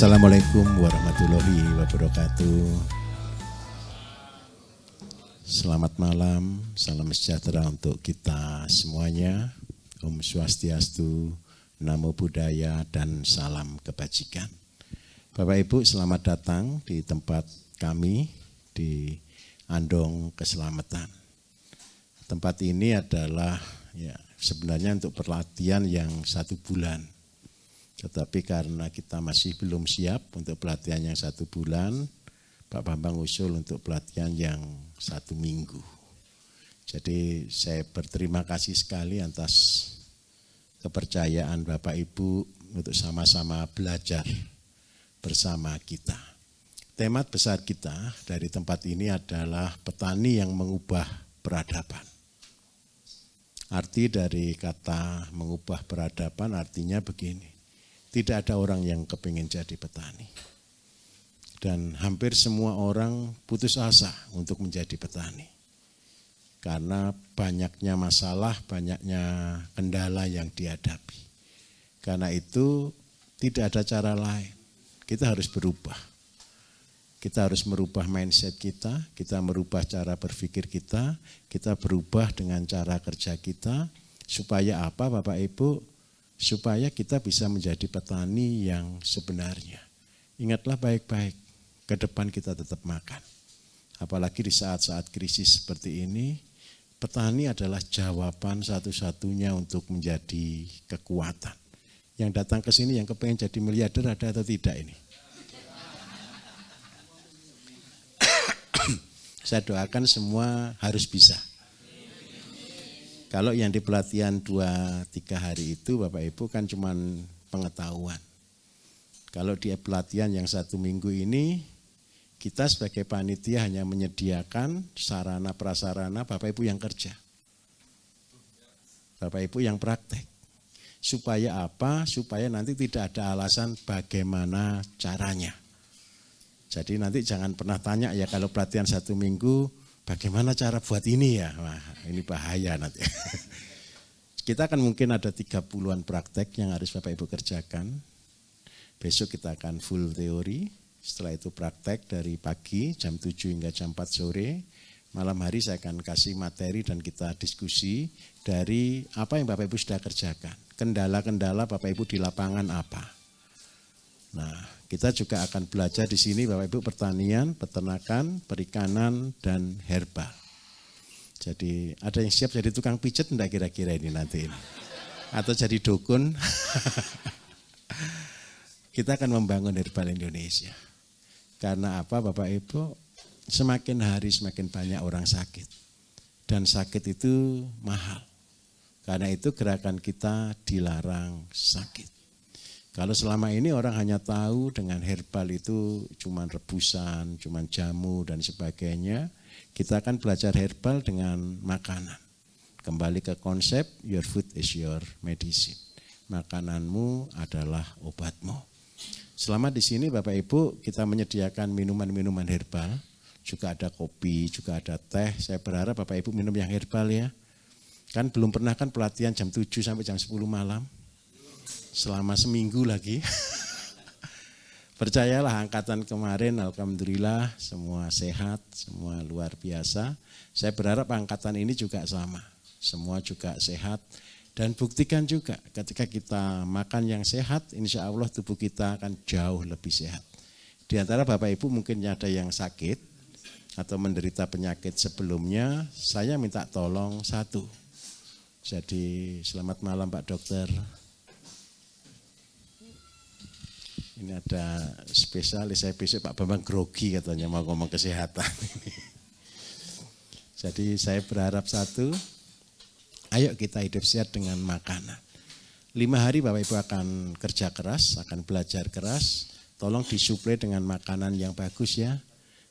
Assalamualaikum warahmatullahi wabarakatuh. Selamat malam, salam sejahtera untuk kita semuanya. Om Swastiastu, Namo Buddhaya, dan salam kebajikan. Bapak Ibu, selamat datang di tempat kami di Andong Keselamatan. Tempat ini adalah sebenarnya untuk pelatihan yang 1 bulan. Tetapi karena kita masih belum siap untuk pelatihan yang 1 bulan, Pak Bambang usul untuk pelatihan yang 1 minggu. Jadi saya berterima kasih sekali atas kepercayaan Bapak Ibu untuk sama-sama belajar bersama kita. Tema besar kita dari tempat ini adalah petani yang mengubah peradaban. Arti dari kata mengubah peradaban artinya begini. Tidak ada orang yang kepingin jadi petani. Dan hampir semua orang putus asa untuk menjadi petani. Karena banyaknya masalah, banyaknya kendala yang dihadapi. Karena itu tidak ada cara lain. Kita harus berubah. Kita harus merubah mindset kita merubah cara berpikir kita berubah dengan cara kerja kita. Supaya apa Bapak Ibu? Supaya kita bisa menjadi petani yang sebenarnya. Ingatlah baik-baik, ke depan kita tetap makan. Apalagi di saat-saat krisis seperti ini, petani adalah jawaban satu-satunya untuk menjadi kekuatan. Yang datang ke sini yang kepengen jadi miliarder ada atau tidak ini? Saya doakan semua harus bisa. Kalau yang di pelatihan 2-3 hari itu Bapak Ibu kan cuma pengetahuan. Kalau di pelatihan yang 1 minggu ini kita sebagai panitia hanya menyediakan sarana prasarana, Bapak Ibu yang kerja. Bapak Ibu yang praktek. Supaya apa? Supaya nanti tidak ada alasan bagaimana caranya. Jadi nanti jangan pernah tanya ya kalau pelatihan 1 minggu bagaimana cara buat ini ya? Wah, ini bahaya nanti. Kita akan mungkin ada 30-an praktek yang harus Bapak Ibu kerjakan. Besok kita akan full teori, setelah itu praktek dari pagi jam 7 hingga jam 4 sore. Malam hari saya akan kasih materi dan kita diskusi dari apa yang Bapak Ibu sudah kerjakan. Kendala-kendala Bapak Ibu di lapangan apa. Nah, kita juga akan belajar di sini Bapak Ibu pertanian, peternakan, perikanan, dan herbal. Jadi ada yang siap jadi tukang pijet enggak kira-kira ini nanti ini? Atau jadi dukun? Kita akan membangun herbal Indonesia. Karena apa Bapak Ibu? Semakin hari semakin banyak orang sakit. Dan sakit itu mahal. Karena itu gerakan kita dilarang sakit. Kalau selama ini orang hanya tahu dengan herbal itu cuma rebusan, cuma jamu dan sebagainya, kita akan belajar herbal dengan makanan. Kembali ke konsep your food is your medicine. Makananmu adalah obatmu. Selama di sini Bapak Ibu kita menyediakan minuman-minuman herbal, juga ada kopi, juga ada teh. Saya berharap Bapak Ibu minum yang herbal ya. Kan belum pernah kan pelatihan jam 7 sampai jam 10 malam. Selama seminggu lagi. Percayalah angkatan kemarin alhamdulillah semua sehat, semua luar biasa. Saya berharap angkatan ini juga sama. Semua juga sehat dan buktikan juga ketika kita makan yang sehat, insya Allah tubuh kita akan jauh lebih sehat. Di antara Bapak Ibu mungkin ada yang sakit atau menderita penyakit sebelumnya, saya minta tolong 1. Jadi selamat malam Pak Dokter. Ini ada spesialis, saya besok Pak Bambang grogi katanya mau ngomong kesehatan. Jadi saya berharap 1, ayo kita hidup sehat dengan makanan. 5 hari Bapak Ibu akan kerja keras, akan belajar keras. Tolong disuplai dengan makanan yang bagus ya.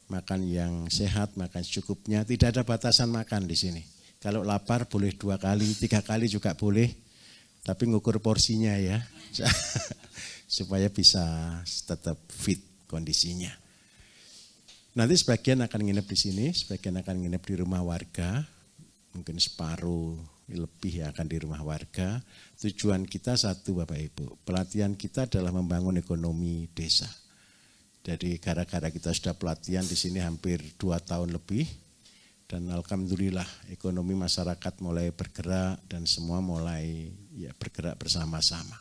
Makan yang sehat, makan secukupnya. Tidak ada batasan makan di sini. Kalau lapar boleh 2 kali, 3 kali juga boleh. Tapi ngukur porsinya ya. Supaya bisa tetap fit kondisinya. Nanti sebagian akan nginep di sini, sebagian akan nginep di rumah warga, mungkin separuh lebih yang akan di rumah warga. Tujuan kita satu Bapak Ibu, pelatihan kita adalah membangun ekonomi desa. Jadi gara-gara kita sudah pelatihan di sini hampir 2 tahun lebih, dan alhamdulillah ekonomi masyarakat mulai bergerak dan semua mulai bergerak bersama-sama.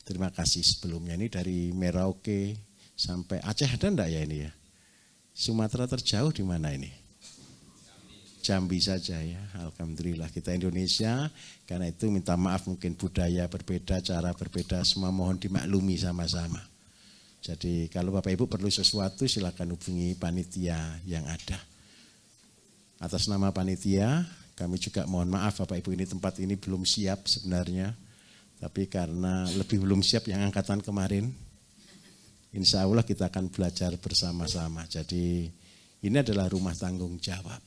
Terima kasih sebelumnya, ini dari Merauke sampai Aceh ada enggak ya ini ya? Sumatera terjauh di mana ini? Jambi saja ya, alhamdulillah kita Indonesia, karena itu minta maaf mungkin budaya berbeda, cara berbeda, semua mohon dimaklumi sama-sama. Jadi kalau Bapak Ibu perlu sesuatu silakan hubungi panitia yang ada. Atas nama panitia kami juga mohon maaf Bapak Ibu, ini tempat ini belum siap sebenarnya, tapi karena lebih belum siap yang angkatan kemarin, insya Allah kita akan belajar bersama-sama. Jadi ini adalah rumah tanggung jawab.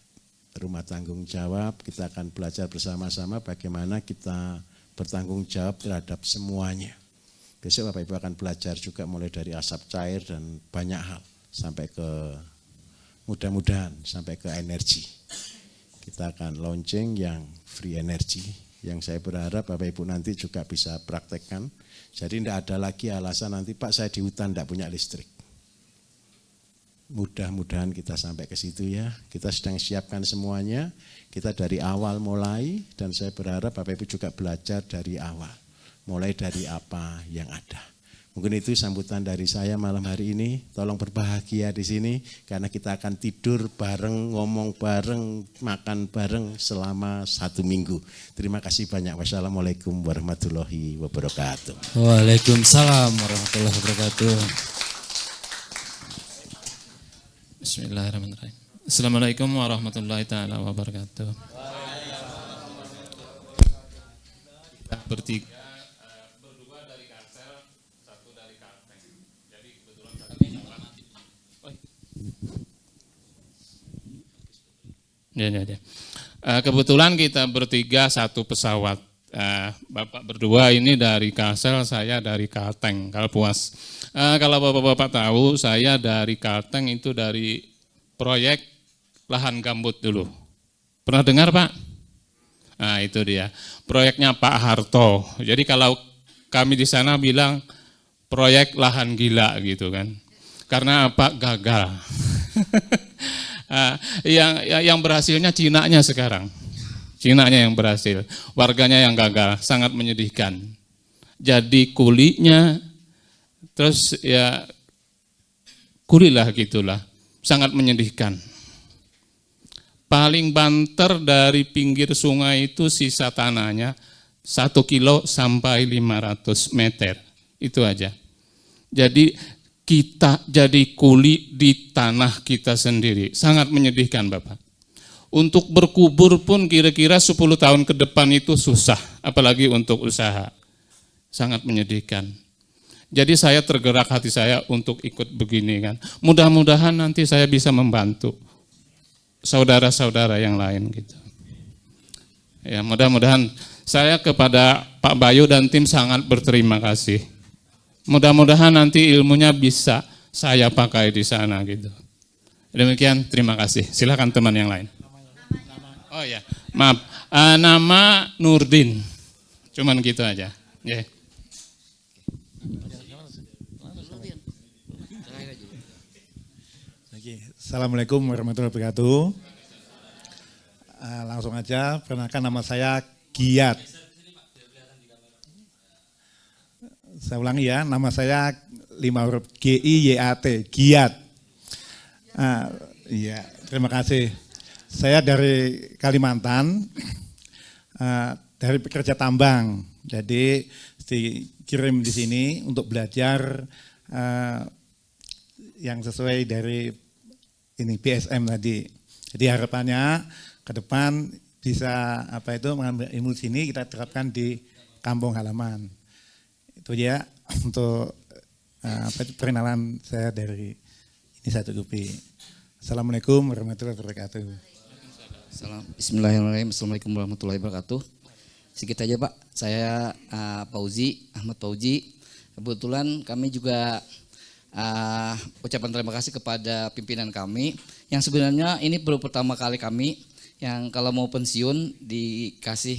Rumah tanggung jawab, kita akan belajar bersama-sama bagaimana kita bertanggung jawab terhadap semuanya. Besok Bapak Ibu akan belajar juga mulai dari asap cair dan banyak hal. Sampai ke mudah-mudahan sampai ke energi. Kita akan launching yang free energy. Yang saya berharap Bapak Ibu nanti juga bisa praktekkan. Jadi tidak ada lagi alasan nanti Pak saya di hutan tidak punya listrik. Mudah-mudahan kita sampai ke situ ya. Kita sedang siapkan semuanya. Kita dari awal mulai dan saya berharap Bapak Ibu juga belajar dari awal. Mulai dari apa yang ada. Mungkin itu sambutan dari saya malam hari ini. Tolong berbahagia di sini karena kita akan tidur bareng, ngomong bareng, makan bareng selama 1 minggu. Terima kasih banyak. Wassalamualaikum warahmatullahi wabarakatuh. Waalaikumsalam warahmatullahi wabarakatuh. Bismillahirrahmanirrahim. Assalamualaikum warahmatullahi taala wabarakatuh. Kita bertiga berdua dari Kalsel, satu dari Kalteng. Jadi kebetulan kebetulan kita bertiga satu pesawat. Bapak berdua ini dari Kalsel, saya dari Kalteng, Kalpuas. Kalau Bapak-Bapak tahu, saya dari Kalteng itu dari proyek lahan gambut dulu. Pernah dengar Pak? Nah itu dia, proyeknya Pak Harto. Jadi kalau kami di sana bilang proyek lahan gila gitu kan. Karena apa? Gagal. Yang berhasilnya Cinanya sekarang. Cinanya yang berhasil, warganya yang gagal, sangat menyedihkan. Jadi kulinya, terus ya kulilah gitulah, sangat menyedihkan. Paling banter dari pinggir sungai itu sisa tanahnya 1 kilo sampai 500 meter, itu aja. Jadi kita jadi kuli di tanah kita sendiri, sangat menyedihkan Bapak. Untuk berkubur pun kira-kira 10 tahun ke depan itu susah, apalagi untuk usaha. Sangat menyedihkan. Jadi saya tergerak hati saya untuk ikut begini kan. Mudah-mudahan nanti saya bisa membantu saudara-saudara yang lain gitu. Ya, mudah-mudahan saya kepada Pak Bayu dan tim sangat berterima kasih. Mudah-mudahan nanti ilmunya bisa saya pakai di sana gitu. Demikian, terima kasih. Silakan teman yang lain. Oh ya, maaf. Nama Nurdin. Cuman gitu aja. Yeah. Assalamualaikum warahmatullahi wabarakatuh. Langsung aja, perkenalkan nama saya Giat. Saya ulangi ya, nama saya 5 huruf G-I-Y-A-T, Giat. Iya, terima kasih. Saya dari Kalimantan, dari pekerja tambang. Jadi dikirim di sini untuk belajar yang sesuai dari ini BSM tadi. Jadi harapannya ke depan bisa mengambil ilmu sini kita terapkan di kampung halaman. Itu ya untuk perkenalan saya dari ini satu Gupi. Assalamualaikum warahmatullahi wabarakatuh. Bismillahirrahmanirrahim. Assalamualaikum warahmatullahi wabarakatuh. Sedikit aja Pak, saya Fauzi, Ahmad Fauzi. Kebetulan kami juga ucapan terima kasih kepada pimpinan kami. Yang sebenarnya ini baru pertama kali kami yang kalau mau pensiun dikasih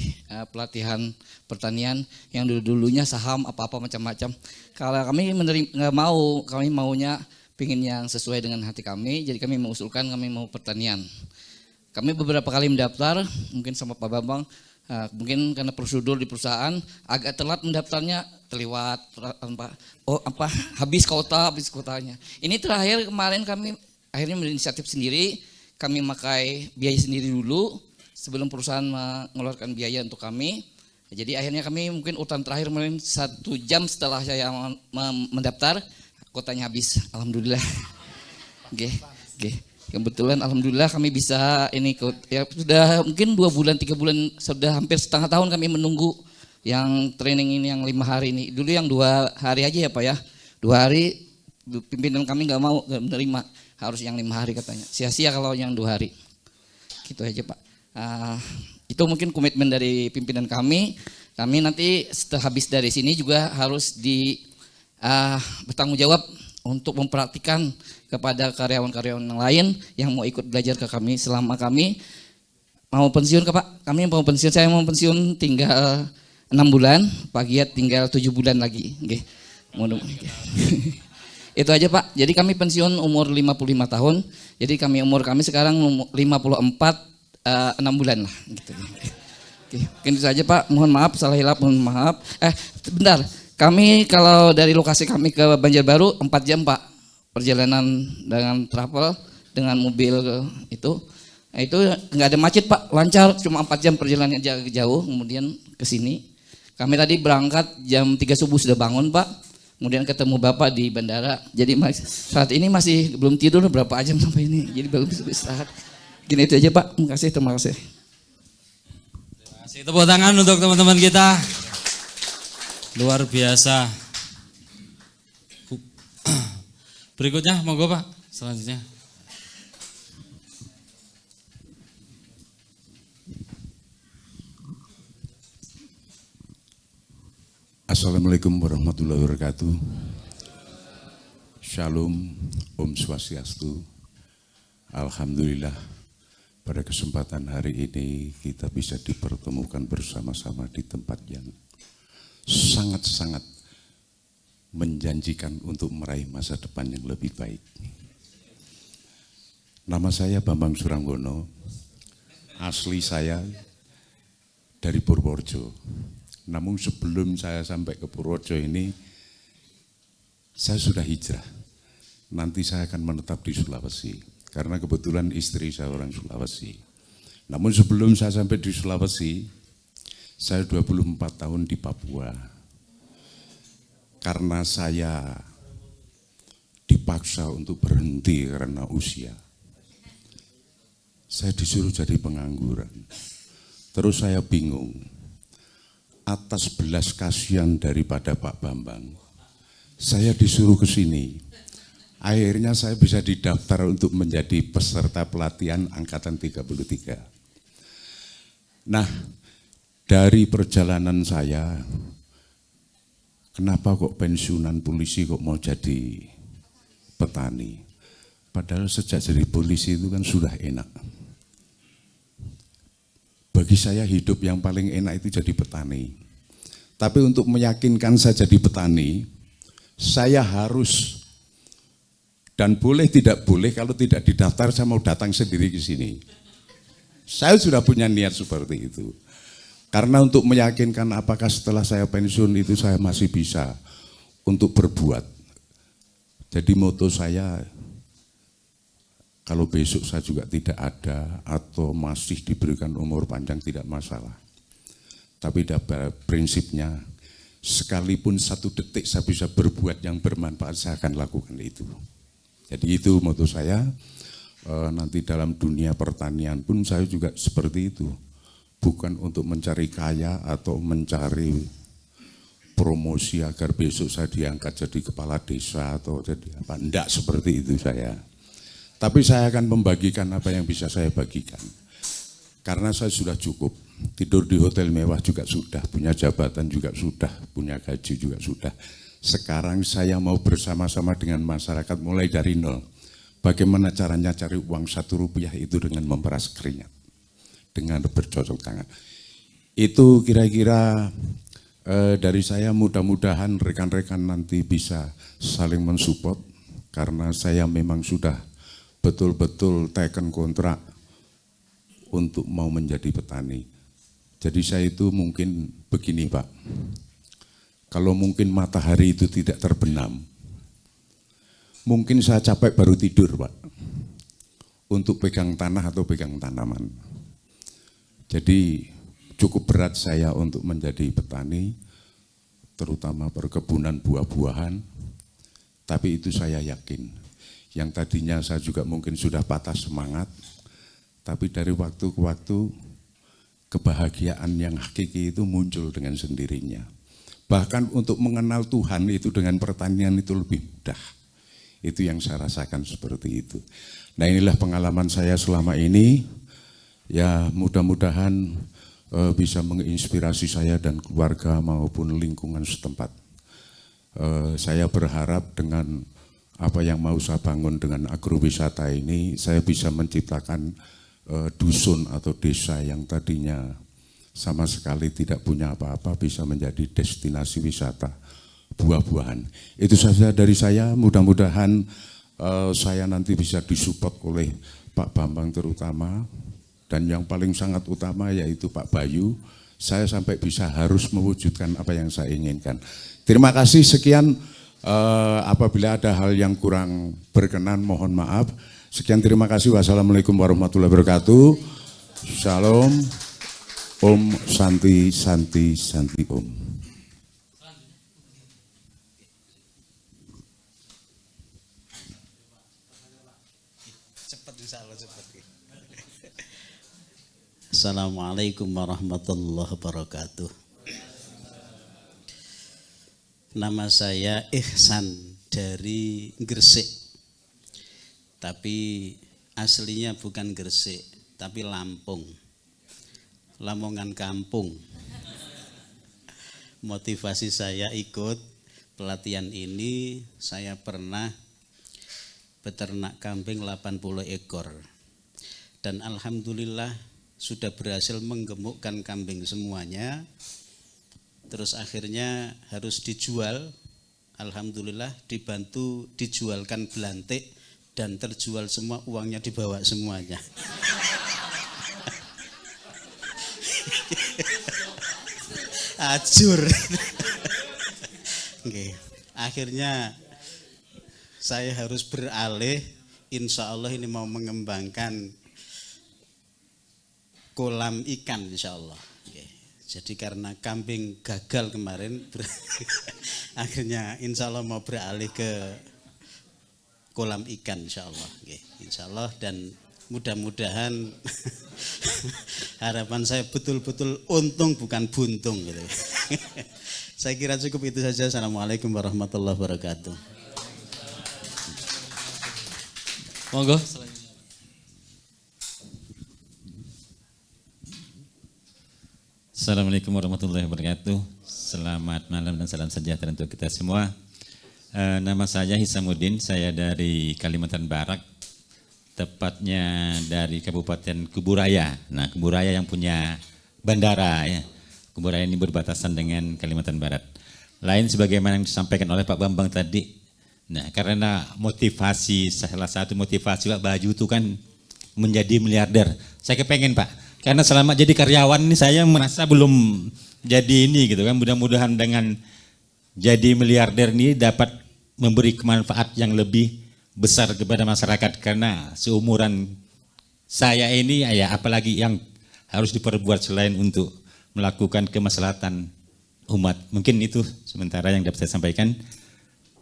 pelatihan pertanian yang dulunya saham apa-apa macam-macam. Kalau kami nggak mau, kami maunya pingin yang sesuai dengan hati kami, jadi kami mengusulkan kami mau pertanian. Kami beberapa kali mendaftar, mungkin sama Pak Bambang, mungkin karena prosedur di perusahaan agak telat mendaftarnya, terlewat habis kotanya. Ini terakhir kemarin kami akhirnya berinisiatif sendiri, kami memakai biaya sendiri dulu sebelum perusahaan mengeluarkan biaya untuk kami. Jadi akhirnya kami mungkin urutan terakhir kemarin 1 jam setelah saya mendaftar, kotanya habis. Alhamdulillah. Oke. Kebetulan alhamdulillah kami bisa ini ya sudah mungkin 2 bulan 3 bulan, sudah hampir setengah tahun kami menunggu yang training ini yang 5 hari ini. Dulu yang 2 hari aja ya Pak ya. 2 hari pimpinan kami nggak menerima, harus yang 5 hari katanya. Sia-sia kalau yang 2 hari. Gitu aja Pak. Itu mungkin komitmen dari pimpinan kami. Kami nanti setelah habis dari sini juga harus bertanggung jawab untuk mempraktikkan kepada karyawan-karyawan yang lain yang mau ikut belajar ke kami selama kami mau pensiun Pak. Kami mau pensiun, saya mau pensiun tinggal 6 bulan, Pak Giat tinggal 7 bulan lagi. Oke. Itu aja Pak. Jadi kami pensiun umur 55 tahun. Jadi umur kami sekarang 54 6 bulan lah gitu. Oke, mungkin itu saja Pak. Mohon maaf salah hilap, mohon maaf. Bentar. Kami kalau dari lokasi kami ke Banjarbaru 4 jam Pak, perjalanan dengan travel dengan mobil itu nggak ada macet Pak, lancar, cuma 4 jam perjalanan jauh, kemudian ke sini. Kami tadi berangkat jam 3 subuh sudah bangun Pak, kemudian ketemu Bapak di bandara. Jadi saat ini masih belum tidur berapa jam sampai ini, jadi belum bisa istirahat. Gini itu aja Pak, terima kasih. Terima kasih, tepuk tangan untuk teman-teman kita. Luar biasa. Berikutnya monggo Pak, selanjutnya. Assalamualaikum warahmatullahi wabarakatuh. Shalom, Om Swastiastu. Alhamdulillah, pada kesempatan hari ini kita bisa dipertemukan bersama-sama di tempat yang sangat-sangat menjanjikan untuk meraih masa depan yang lebih baik. Nama saya Bambang Suranggono, asli saya dari Purworejo. Namun sebelum saya sampai ke Purworejo ini, saya sudah hijrah. Nanti saya akan menetap di Sulawesi, karena kebetulan istri saya orang Sulawesi. Namun sebelum saya sampai di Sulawesi, saya 24 tahun di Papua. Karena saya dipaksa untuk berhenti karena usia. Saya disuruh jadi pengangguran. Terus saya bingung. Atas belas kasihan daripada Pak Bambang, saya disuruh ke sini. Akhirnya saya bisa didaftar untuk menjadi peserta pelatihan Angkatan 33. Nah, dari perjalanan saya, kenapa kok pensiunan polisi kok mau jadi petani? Padahal sejak jadi polisi itu kan sudah enak. Bagi saya hidup yang paling enak itu jadi petani. Tapi untuk meyakinkan saya jadi petani, saya harus dan boleh tidak boleh, kalau tidak didaftar saya mau datang sendiri ke sini. Saya sudah punya niat seperti itu. Karena untuk meyakinkan apakah setelah saya pensiun itu saya masih bisa untuk berbuat. Jadi moto saya, kalau besok saya juga tidak ada atau masih diberikan umur panjang tidak masalah. Tapi prinsipnya, sekalipun 1 detik saya bisa berbuat yang bermanfaat, saya akan lakukan itu. Jadi itu moto saya. Nanti dalam dunia pertanian pun saya juga seperti itu. Bukan untuk mencari kaya atau mencari promosi agar besok saya diangkat jadi kepala desa atau jadi apa. Enggak seperti itu saya. Tapi saya akan membagikan apa yang bisa saya bagikan. Karena saya sudah cukup. Tidur di hotel mewah juga sudah, punya jabatan juga sudah, punya gaji juga sudah. Sekarang saya mau bersama-sama dengan masyarakat mulai dari nol. Bagaimana caranya cari uang 1 rupiah itu dengan memeras keringat. dengan bercocok tanam. Itu kira-kira dari saya, mudah-mudahan rekan-rekan nanti bisa saling mensupport karena saya memang sudah betul-betul taken kontrak untuk mau menjadi petani. Jadi saya itu mungkin begini Pak, kalau mungkin matahari itu tidak terbenam, mungkin saya capek baru tidur Pak, untuk pegang tanah atau pegang tanaman. Jadi cukup berat saya untuk menjadi petani, terutama perkebunan buah-buahan, tapi itu saya yakin. Yang tadinya saya juga mungkin sudah patah semangat, tapi dari waktu ke waktu, kebahagiaan yang hakiki itu muncul dengan sendirinya. Bahkan untuk mengenal Tuhan itu dengan pertanian itu lebih mudah. Itu yang saya rasakan seperti itu. Nah inilah pengalaman saya selama ini, ya mudah-mudahan bisa menginspirasi saya dan keluarga maupun lingkungan setempat. Saya berharap dengan apa yang mau saya bangun dengan agrowisata ini, saya bisa menciptakan dusun atau desa yang tadinya sama sekali tidak punya apa-apa bisa menjadi destinasi wisata buah-buahan. Itu saja dari saya, mudah-mudahan saya nanti bisa disupport oleh Pak Bambang terutama, dan yang paling sangat utama yaitu Pak Bayu, saya sampai bisa harus mewujudkan apa yang saya inginkan. Terima kasih, sekian. Apabila ada hal yang kurang berkenan mohon maaf. Sekian, terima kasih. Wassalamualaikum warahmatullahi wabarakatuh. Shalom. Om Santi Santi Santi Om. Assalamualaikum warahmatullahi wabarakatuh. Nama saya Ihsan dari Gresik. Tapi aslinya bukan Gresik, tapi Lampung. Lamongan kampung. Motivasi saya ikut pelatihan ini, saya pernah beternak kambing 80 ekor. Dan alhamdulillah sudah berhasil menggemukkan kambing semuanya. Terus akhirnya harus dijual. Alhamdulillah dibantu dijualkan belantik dan terjual semua, uangnya dibawa semuanya. Ajur. Oke. Akhirnya saya harus beralih, insya Allah ini mau mengembangkan kolam ikan insya Allah. Jadi karena kambing gagal kemarin, akhirnya insya Allah mau beralih ke kolam ikan insya Allah. Insya Allah, dan mudah-mudahan harapan saya betul-betul untung bukan buntung gitu. Saya kira cukup itu saja. Assalamualaikum warahmatullahi wabarakatuh. Monggo. Assalamualaikum warahmatullahi wabarakatuh. Selamat malam dan salam sejahtera untuk kita semua. Nama saya Hisamuddin, saya dari Kalimantan Barat, tepatnya dari Kabupaten Kuburaya. Nah, Kuburaya yang punya bandara ya. Kuburaya ini berbatasan dengan Kalimantan Barat. Lain sebagaimana yang disampaikan oleh Pak Bambang tadi. Nah, karena motivasi, salah satu motivasi Pak Baju itu kan menjadi miliarder. Saya kepengen Pak. Karena selama jadi karyawan ini saya merasa belum jadi ini gitu kan. Mudah-mudahan dengan jadi miliarder ini dapat memberi kemanfaat yang lebih besar kepada masyarakat. Karena seumuran saya ini ya apalagi yang harus diperbuat selain untuk melakukan kemaslahatan umat. Mungkin itu sementara yang dapat saya sampaikan.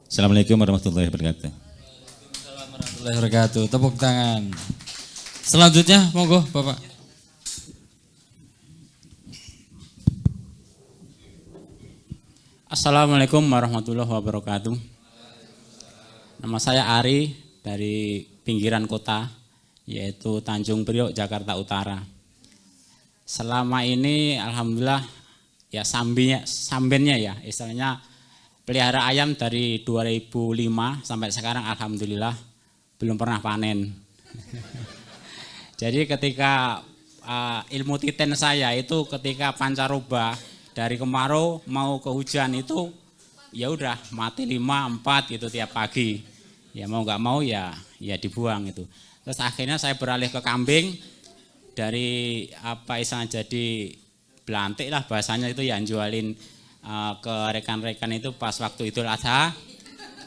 Assalamualaikum warahmatullahi wabarakatuh. Assalamualaikum warahmatullahi wabarakatuh. Tepuk tangan. Selanjutnya monggo Bapak. Assalamualaikum warahmatullahi wabarakatuh. Nama saya Ari dari pinggiran kota, yaitu Tanjung Priok, Jakarta Utara. Selama ini alhamdulillah ya sambennya ya, istilahnya pelihara ayam dari 2005 sampai sekarang alhamdulillah belum pernah panen. Jadi ketika ilmu titen saya itu ketika pancaroba dari kemarau mau ke hujan itu ya udah mati 5, 4 gitu tiap pagi. Ya mau nggak mau ya dibuang itu. Terus akhirnya saya beralih ke kambing dari apa istilahnya jadi belantik lah bahasanya itu yang jualin ke rekan-rekan itu pas waktu Idul Adha.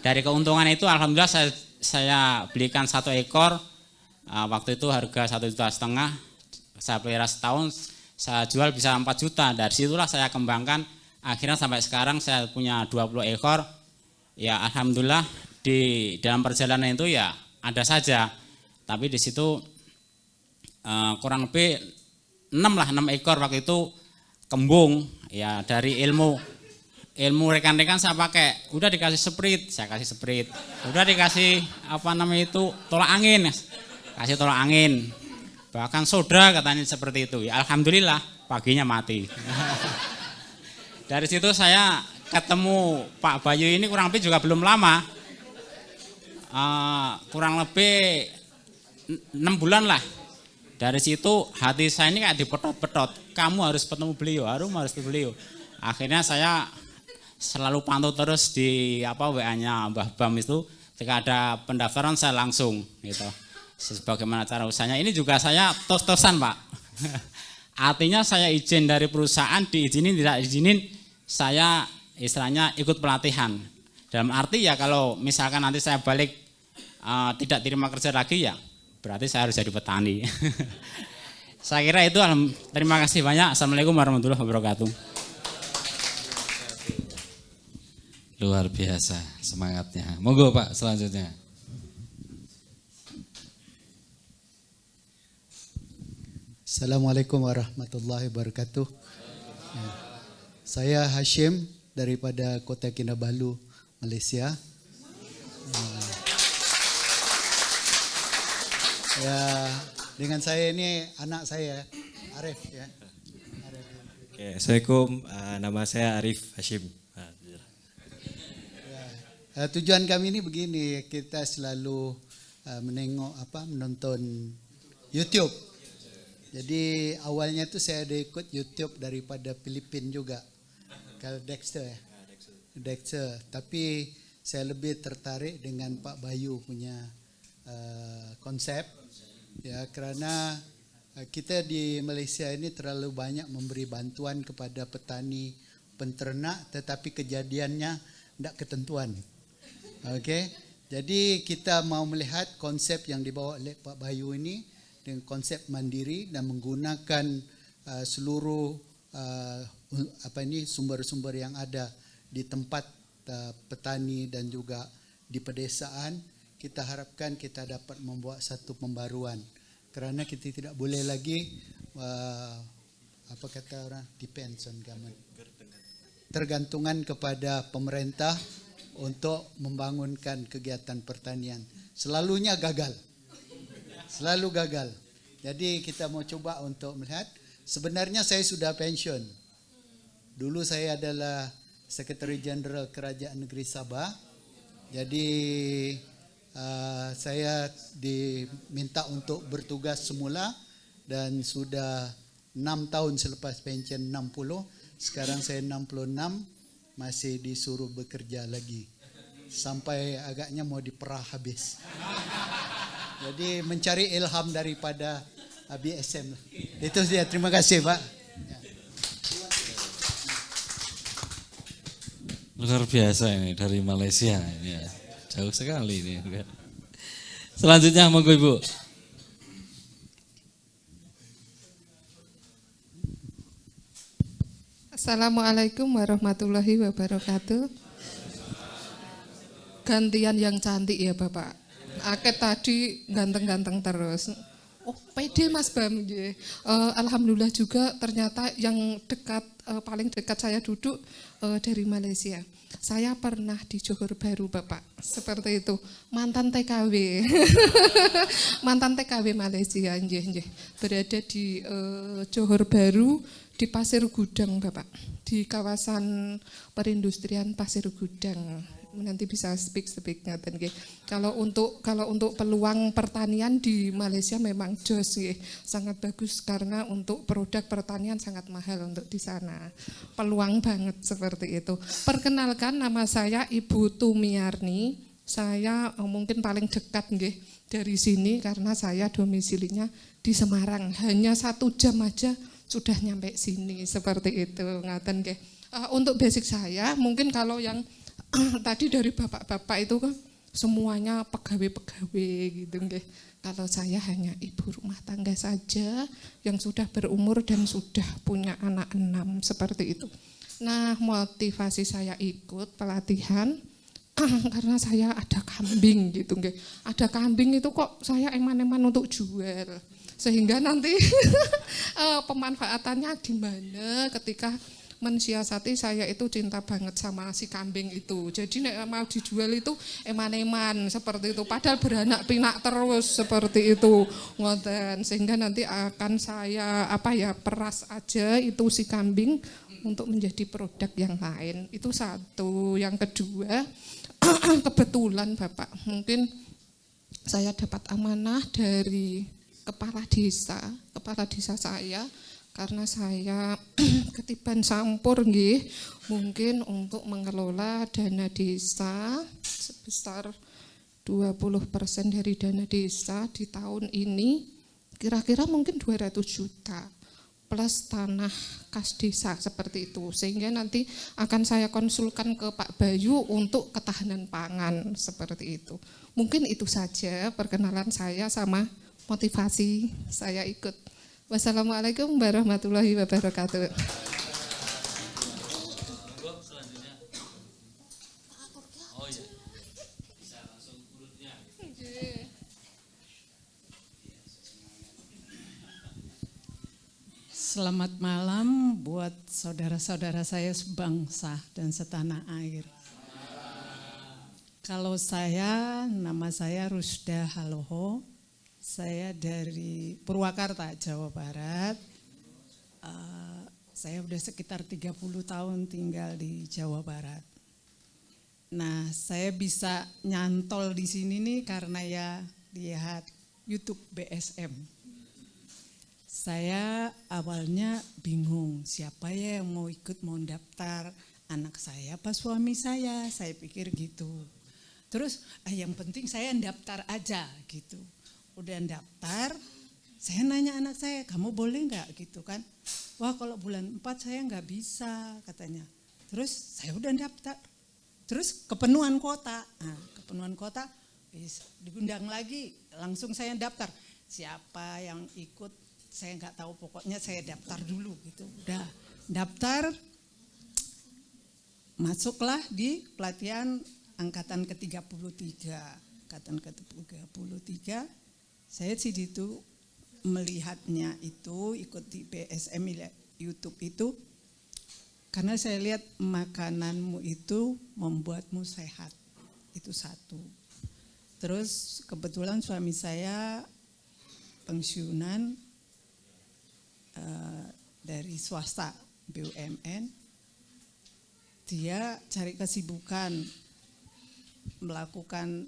Dari keuntungan itu alhamdulillah saya belikan 1 ekor. Waktu itu harga 1,5 juta. Saya pelihara setahun, saya jual bisa 4 juta. Dari situlah saya kembangkan. Akhirnya sampai sekarang saya punya 20 ekor. Ya alhamdulillah di dalam perjalanan itu ya ada saja. Tapi di situ kurang lebih 6 ekor waktu itu kembung. Ya dari ilmu rekan-rekan saya pakai, udah dikasih sprit, saya kasih sprit. Udah dikasih tolak angin. Kasih tolak angin, bahkan soda katanya seperti itu. Ya alhamdulillah paginya mati. Dari situ saya ketemu Pak Bayu ini kurang lebih juga belum lama, kurang lebih 6 bulan lah. Dari situ hati saya ini kayak dipetot-petot, kamu harus ketemu beliau, harus ketemu beliau. Akhirnya saya selalu pantau terus di WA-nya Mbah Bam itu, ketika ada pendaftaran saya langsung gitu. Sebagaimana cara usahanya, ini juga saya tos-tosan Pak. Artinya saya izin dari perusahaan, diizinin tidak izinin, saya istilahnya ikut pelatihan. Dalam arti ya kalau misalkan nanti saya balik tidak terima kerja lagi ya berarti saya harus jadi petani. Saya kira itu. Terima kasih banyak. Assalamualaikum warahmatullahi wabarakatuh. Luar biasa semangatnya. Monggo Pak selanjutnya. Assalamualaikum warahmatullahi wabarakatuh. Saya Hashim daripada Kota Kinabalu, Malaysia. Ya, dengan saya ini anak saya Arif ya. Oke, Assalamualaikum. Nama saya Arif Hashim. Tujuan kami ini begini, kita selalu menonton YouTube. Jadi awalnya itu saya ada ikut YouTube daripada Filipina juga, kalau Dexter ya, Dexter. Tapi saya lebih tertarik dengan Pak Bayu punya konsep, ya karena kita di Malaysia ini terlalu banyak memberi bantuan kepada petani, penternak, tetapi kejadiannya tidak ketentuan. Oke, jadi kita mau melihat konsep yang dibawa oleh Pak Bayu ini dengan konsep mandiri dan menggunakan seluruh sumber-sumber yang ada di tempat petani dan juga di pedesaan. Kita harapkan kita dapat membuat satu pembaruan kerana kita tidak boleh lagi depends on government, tergantungan kepada pemerintah untuk membangunkan kegiatan pertanian. Selalunya gagal. Selalu gagal. Jadi kita mau coba untuk melihat. Sebenarnya saya sudah pensiun. Dulu saya adalah Sekretari Jenderal Kerajaan Negeri Sabah. Jadi saya diminta untuk bertugas semula dan sudah 6 tahun selepas pensiun 60. Sekarang saya 66 masih disuruh bekerja lagi. Sampai agaknya mau diperah habis. Jadi mencari ilham daripada BSM. Itu dia. Terima kasih Pak. Luar biasa ini dari Malaysia. Ini ya. Jauh sekali ini. Selanjutnya monggo Ibu. Assalamualaikum warahmatullahi wabarakatuh. Gantian yang cantik ya Bapak. Aket tadi ganteng-ganteng terus. Oh, pede Mas Bam. Alhamdulillah juga ternyata yang dekat, paling dekat saya duduk dari Malaysia. Saya pernah di Johor Bahru Bapak, seperti itu. Mantan TKW. Mantan TKW Malaysia, berada di Johor Bahru, di Pasir Gudang Bapak. Di kawasan perindustrian Pasir Gudang. nanti bisa speak ngaten nggih. Kalau untuk peluang pertanian di Malaysia memang jos nggih, sangat bagus karena untuk produk pertanian sangat mahal untuk di sana. Peluang banget seperti itu. Perkenalkan, nama saya Ibu Tumiarni. Saya mungkin paling dekat nggih dari sini karena saya domisilinya di Semarang. Hanya 1 jam aja sudah nyampe sini seperti itu, ngaten nggih. Untuk basic saya, mungkin kalau yang tadi dari bapak-bapak itu kan semuanya pegawai-pegawai gitu nggih. Kalau saya hanya ibu rumah tangga saja yang sudah berumur dan sudah punya anak 6 seperti itu. Nah, motivasi saya ikut pelatihan karena saya ada kambing gitu nggih. Ada kambing itu kok saya eman-eman untuk jual. Sehingga nanti pemanfaatannya gimana ketika mensiasati saya itu cinta banget sama si kambing itu. Jadi nek mau dijual itu eman-eman seperti itu. Padahal beranak pinak terus seperti itu. Ngoten. Sehingga nanti akan saya peras aja itu si kambing untuk menjadi produk yang lain. Itu satu. Yang kedua, kebetulan Bapak, mungkin saya dapat amanah dari kepala desa saya, karena saya ketiban sampur nggih, mungkin untuk mengelola dana desa sebesar 20% dari dana desa di tahun ini, kira-kira mungkin 200 juta plus tanah kas desa seperti itu. Sehingga nanti akan saya konsulkan ke Pak Bayu untuk ketahanan pangan seperti itu. Mungkin itu saja perkenalan saya sama motivasi saya ikut. Wassalamualaikum warahmatullahi wabarakatuh. Selamat malam buat saudara-saudara saya sebangsa dan setanah air. Kalau saya, nama saya Rusda Haloho. Saya dari Purwakarta, Jawa Barat. Saya udah sekitar 30 tahun tinggal di Jawa Barat. Nah, saya bisa nyantol di sini nih karena ya lihat YouTube BSM. Saya awalnya bingung, siapa ya yang mau ikut, mau daftar, anak saya apa suami saya pikir gitu. Terus yang penting saya daftar aja gitu. Udah daftar, saya nanya anak saya, kamu boleh nggak gitu kan? Wah kalau bulan 4 saya nggak bisa katanya. Terus saya udah daftar. Terus kepenuhan kuota, kepenuhan kuota diundang lagi, langsung saya daftar. Siapa yang ikut saya nggak tahu, pokoknya saya daftar dulu gitu. Udah daftar, masuklah di pelatihan angkatan ke-33. Angkatan ke-33. Saya sih itu melihatnya itu ikut di BSM YouTube itu karena saya lihat makananmu itu membuatmu sehat, itu satu. Terus kebetulan suami saya pensiunan dari swasta BUMN, dia cari kesibukan melakukan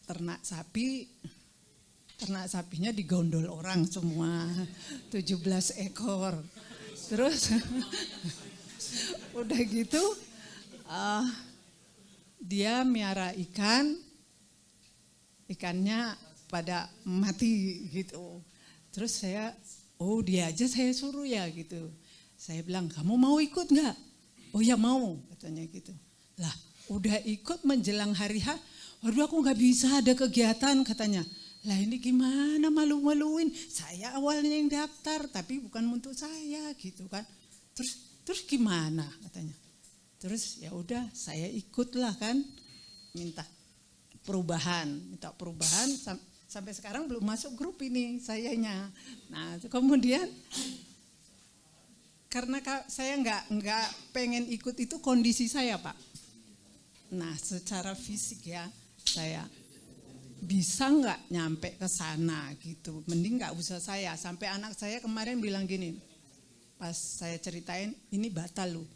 ternak sapi. Ternak sapinya digondol orang semua, 17 ekor. Terus udah gitu dia miara ikan, ikannya pada mati gitu. Terus saya, dia aja saya suruh ya gitu. Saya bilang, kamu mau ikut nggak? Oh ya mau, katanya gitu. Lah udah ikut menjelang hari H, waduh aku nggak bisa ada kegiatan katanya. Lah ini gimana, malu-maluin, saya awalnya yang daftar tapi bukan untuk saya gitu kan. Terus gimana katanya. Terus ya udah saya ikutlah kan, minta perubahan sampai sekarang belum masuk grup ini sayanya. Nah kemudian karena saya nggak pengen ikut itu kondisi saya Pak. Nah secara fisik ya saya bisa nggak nyampe ke sana gitu, mending nggak usah saya. Sampai anak saya kemarin bilang gini, pas saya ceritain ini batal loh,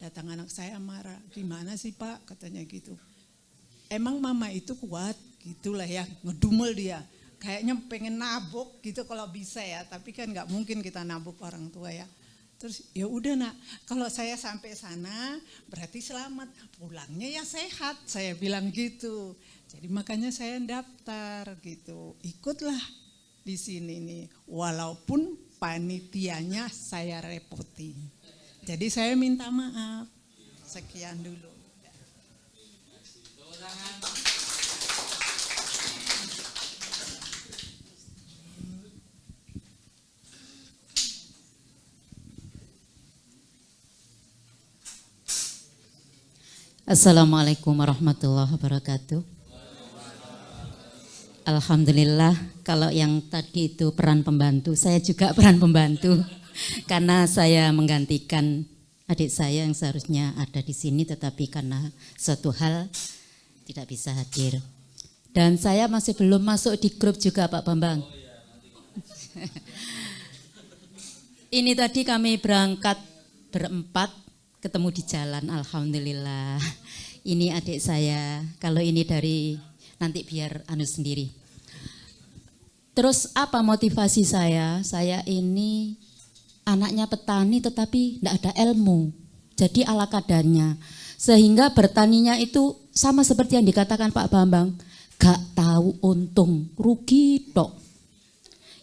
Datang anak saya marah, gimana sih Pak, katanya gitu. Emang mama itu kuat, gitulah ya, ngedumel dia. Kayaknya pengen nabuk gitu kalau bisa ya, tapi kan nggak mungkin kita nabuk orang tua ya. Terus ya udah nak, kalau saya sampai sana berarti selamat, pulangnya ya sehat, saya bilang gitu. Jadi makanya saya daftar gitu, ikutlah di sini nih, walaupun panitianya saya repotin. Jadi saya minta maaf. Sekian dulu. Assalamualaikum warahmatullahi wabarakatuh. Alhamdulillah, kalau yang tadi itu peran pembantu, saya juga peran pembantu. Karena saya menggantikan adik saya yang seharusnya ada di sini, tetapi karena suatu hal tidak bisa hadir. Dan saya masih belum masuk di grup juga Pak Bambang. Ini tadi kami berangkat berempat, ketemu di jalan, alhamdulillah. Ini adik saya, kalau ini dari nanti biar anu sendiri. Terus apa motivasi saya? Saya ini anaknya petani tetapi tidak ada ilmu, jadi ala kadarnya. Sehingga bertaninya itu sama seperti yang dikatakan Pak Bambang, gak tahu untung, rugi tok.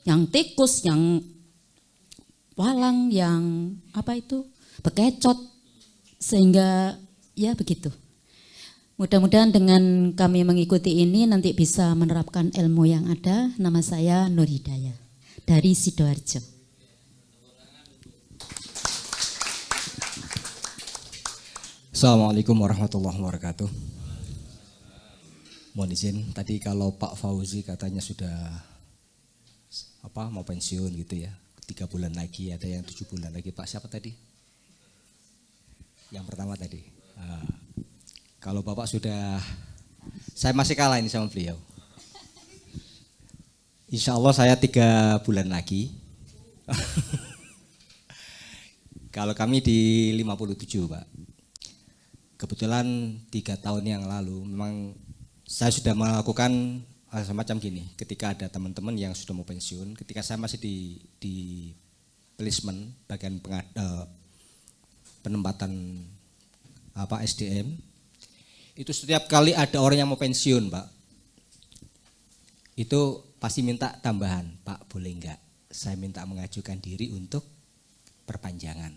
Yang tikus, yang walang, yang apa itu, bekecot, sehingga ya begitu. Mudah-mudahan dengan kami mengikuti ini nanti bisa menerapkan ilmu yang ada. Nama saya Nur Hidayah dari Sidoarjo. Assalamualaikum warahmatullahi wabarakatuh. Mohon izin, tadi kalau Pak Fauzi katanya sudah mau pensiun gitu ya, 3 bulan lagi, ada yang 7 bulan lagi. Pak siapa tadi? Yang pertama tadi. Kalau Bapak sudah, saya masih kalah ini sama beliau. Insya Allah saya 3 bulan lagi. Kalau kami di 57 Pak. Kebetulan 3 tahun yang lalu memang saya sudah melakukan semacam gini. Ketika ada teman-teman yang sudah mau pensiun, ketika saya masih di placement bagian penempatan SDM, itu setiap kali ada orang yang mau pensiun Pak, itu pasti minta tambahan, Pak boleh enggak saya minta mengajukan diri untuk perpanjangan.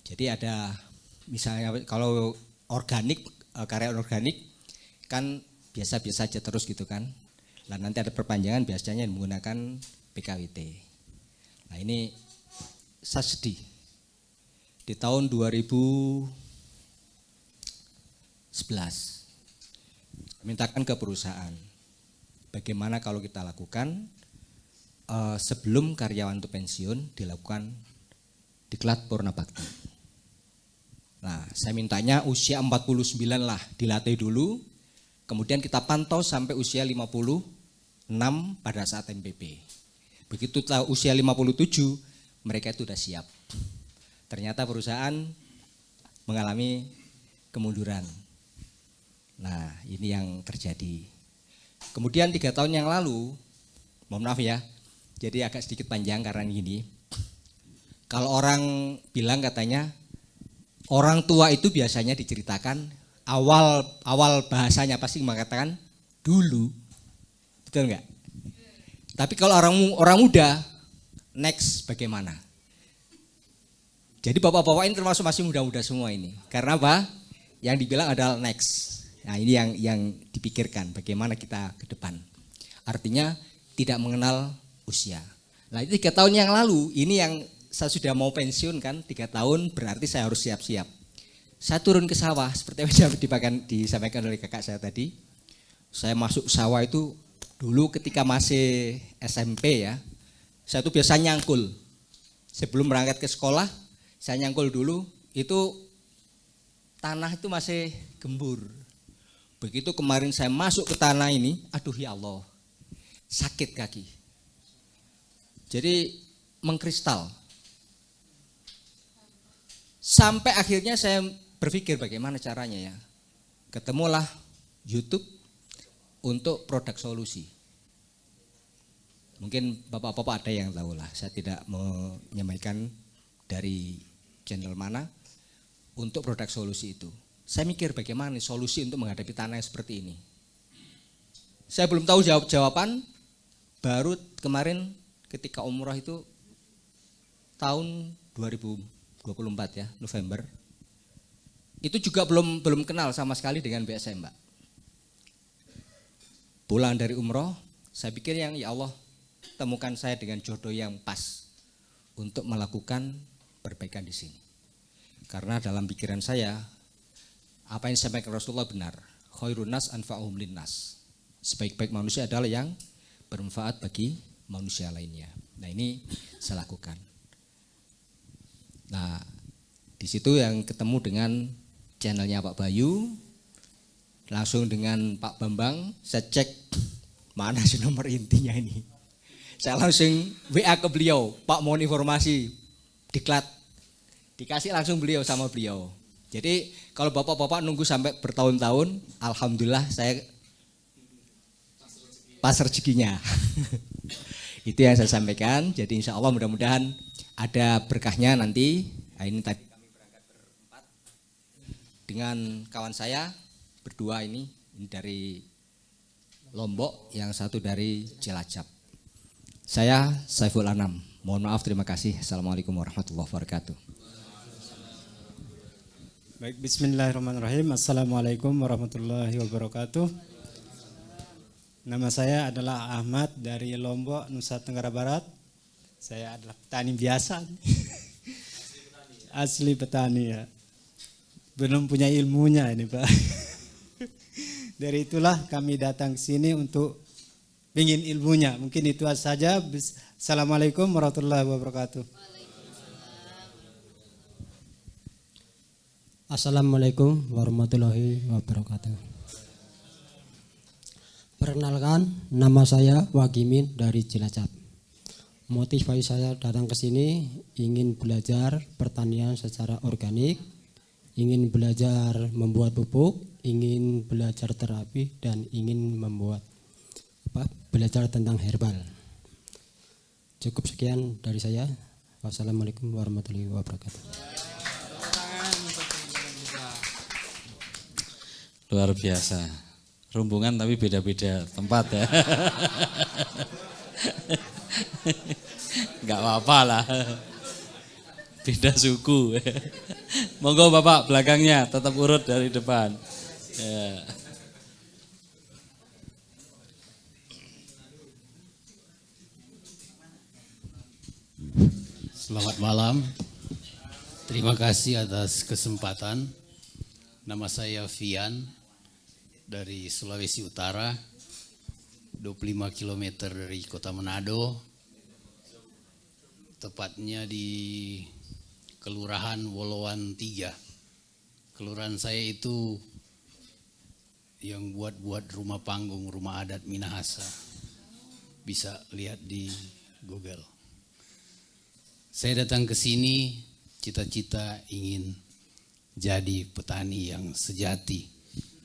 Jadi ada misalnya kalau organik, karya organik kan biasa-biasa aja terus gitu kan. Nah nanti ada perpanjangan biasanya menggunakan PKWT. Nah ini saya sedih. Di tahun 2011 mintakan ke perusahaan. Bagaimana kalau kita lakukan sebelum karyawan itu pensiun dilakukan diklat Purna Bakti. Nah, saya mintanya usia 49 lah, dilatih dulu, kemudian kita pantau sampai usia 56 pada saat MPP. Begitu tahu usia 57, mereka itu sudah siap. Ternyata perusahaan mengalami kemunduran. Nah, ini yang terjadi. Kemudian 3 tahun yang lalu, mohon maaf ya, jadi agak sedikit panjang karena gini. Kalau orang bilang katanya, orang tua itu biasanya diceritakan awal bahasanya pasti mengatakan dulu, betul enggak? Tapi kalau orang muda, next bagaimana? Jadi bapak-bapak ini termasuk masih muda-muda semua ini. Karena apa? Yang dibilang adalah next. Nah ini yang dipikirkan bagaimana kita ke depan. Artinya tidak mengenal usia. Nah itu 3 tahun yang lalu ini yang saya sudah mau pensiun kan, 3 tahun berarti saya harus siap-siap. Saya turun ke sawah seperti yang disampaikan oleh kakak saya tadi. Saya masuk sawah itu dulu ketika masih SMP ya. Saya tuh biasa nyangkul. Sebelum berangkat ke sekolah, saya nyangkul dulu, itu tanah itu masih gembur. Begitu kemarin saya masuk ke tanah ini, aduh ya Allah, sakit kaki. Jadi mengkristal. Sampai akhirnya saya berpikir bagaimana caranya ya. Ketemulah YouTube untuk produk solusi. Mungkin bapak-bapak ada yang tahu lah, saya tidak menyampaikan dari channel mana untuk produk solusi itu. Saya mikir bagaimana solusi untuk menghadapi tanah yang seperti ini. Saya belum tahu jawaban, baru kemarin ketika umrah itu tahun 2024 ya, November. Itu juga belum kenal sama sekali dengan BSM, Mbak. Pulang dari umroh, saya pikir yang ya Allah temukan saya dengan jodoh yang pas untuk melakukan perbaikan di sini. Karena dalam pikiran saya, apa yang disampaikan Rasulullah benar. Khairun nas anfa'uhum linnas. Sebaik-baik manusia adalah yang bermanfaat bagi manusia lainnya. Nah ini saya lakukan. Nah di situ yang ketemu dengan channelnya Pak Bayu, langsung dengan Pak Bambang, saya cek mana sih nomor intinya ini. Saya langsung WA ke beliau, Pak mohon informasi, diklat, dikasih langsung beliau sama beliau. Jadi kalau bapak-bapak nunggu sampai bertahun-tahun, alhamdulillah saya pas rezekinya. Itu yang saya sampaikan. Jadi insya Allah mudah-mudahan ada berkahnya nanti. Nah, ini tadi kami berangkat berempat dengan kawan saya berdua ini dari Lombok, yang satu dari Cilacap. Saya Saiful Anam. Mohon maaf, terima kasih. Assalamualaikum warahmatullahi wabarakatuh. Baik, bismillahirrahmanirrahim. Assalamualaikum warahmatullahi wabarakatuh. Nama saya adalah Ahmad dari Lombok, Nusa Tenggara Barat. Saya adalah petani biasa. Asli petani ya. Belum punya ilmunya ini Pak. Dari itulah kami datang ke sini untuk ingin ilmunya. Mungkin itu saja. Assalamualaikum warahmatullahi wabarakatuh. Assalamualaikum warahmatullahi wabarakatuh. Perkenalkan, nama saya Wagimin dari Cilacap. Motivasi saya datang ke sini ingin belajar pertanian secara organik, ingin belajar membuat pupuk, ingin belajar terapi, dan ingin belajar tentang herbal. Cukup sekian dari saya. Wassalamualaikum warahmatullahi wabarakatuh. Luar biasa. Rombongan tapi beda-beda tempat ya. Enggak apa-apa lah. Beda suku. Monggo Bapak belakangnya tetap urut dari depan. Ya. Selamat malam. Terima kasih atas kesempatan. Nama saya Fian dari Sulawesi Utara, 25 km dari kota Manado, tepatnya di Kelurahan Wolowan 3. Kelurahan saya itu yang buat rumah panggung, rumah adat Minahasa. Bisa lihat di Google. Saya datang ke sini cita-cita ingin jadi petani yang sejati.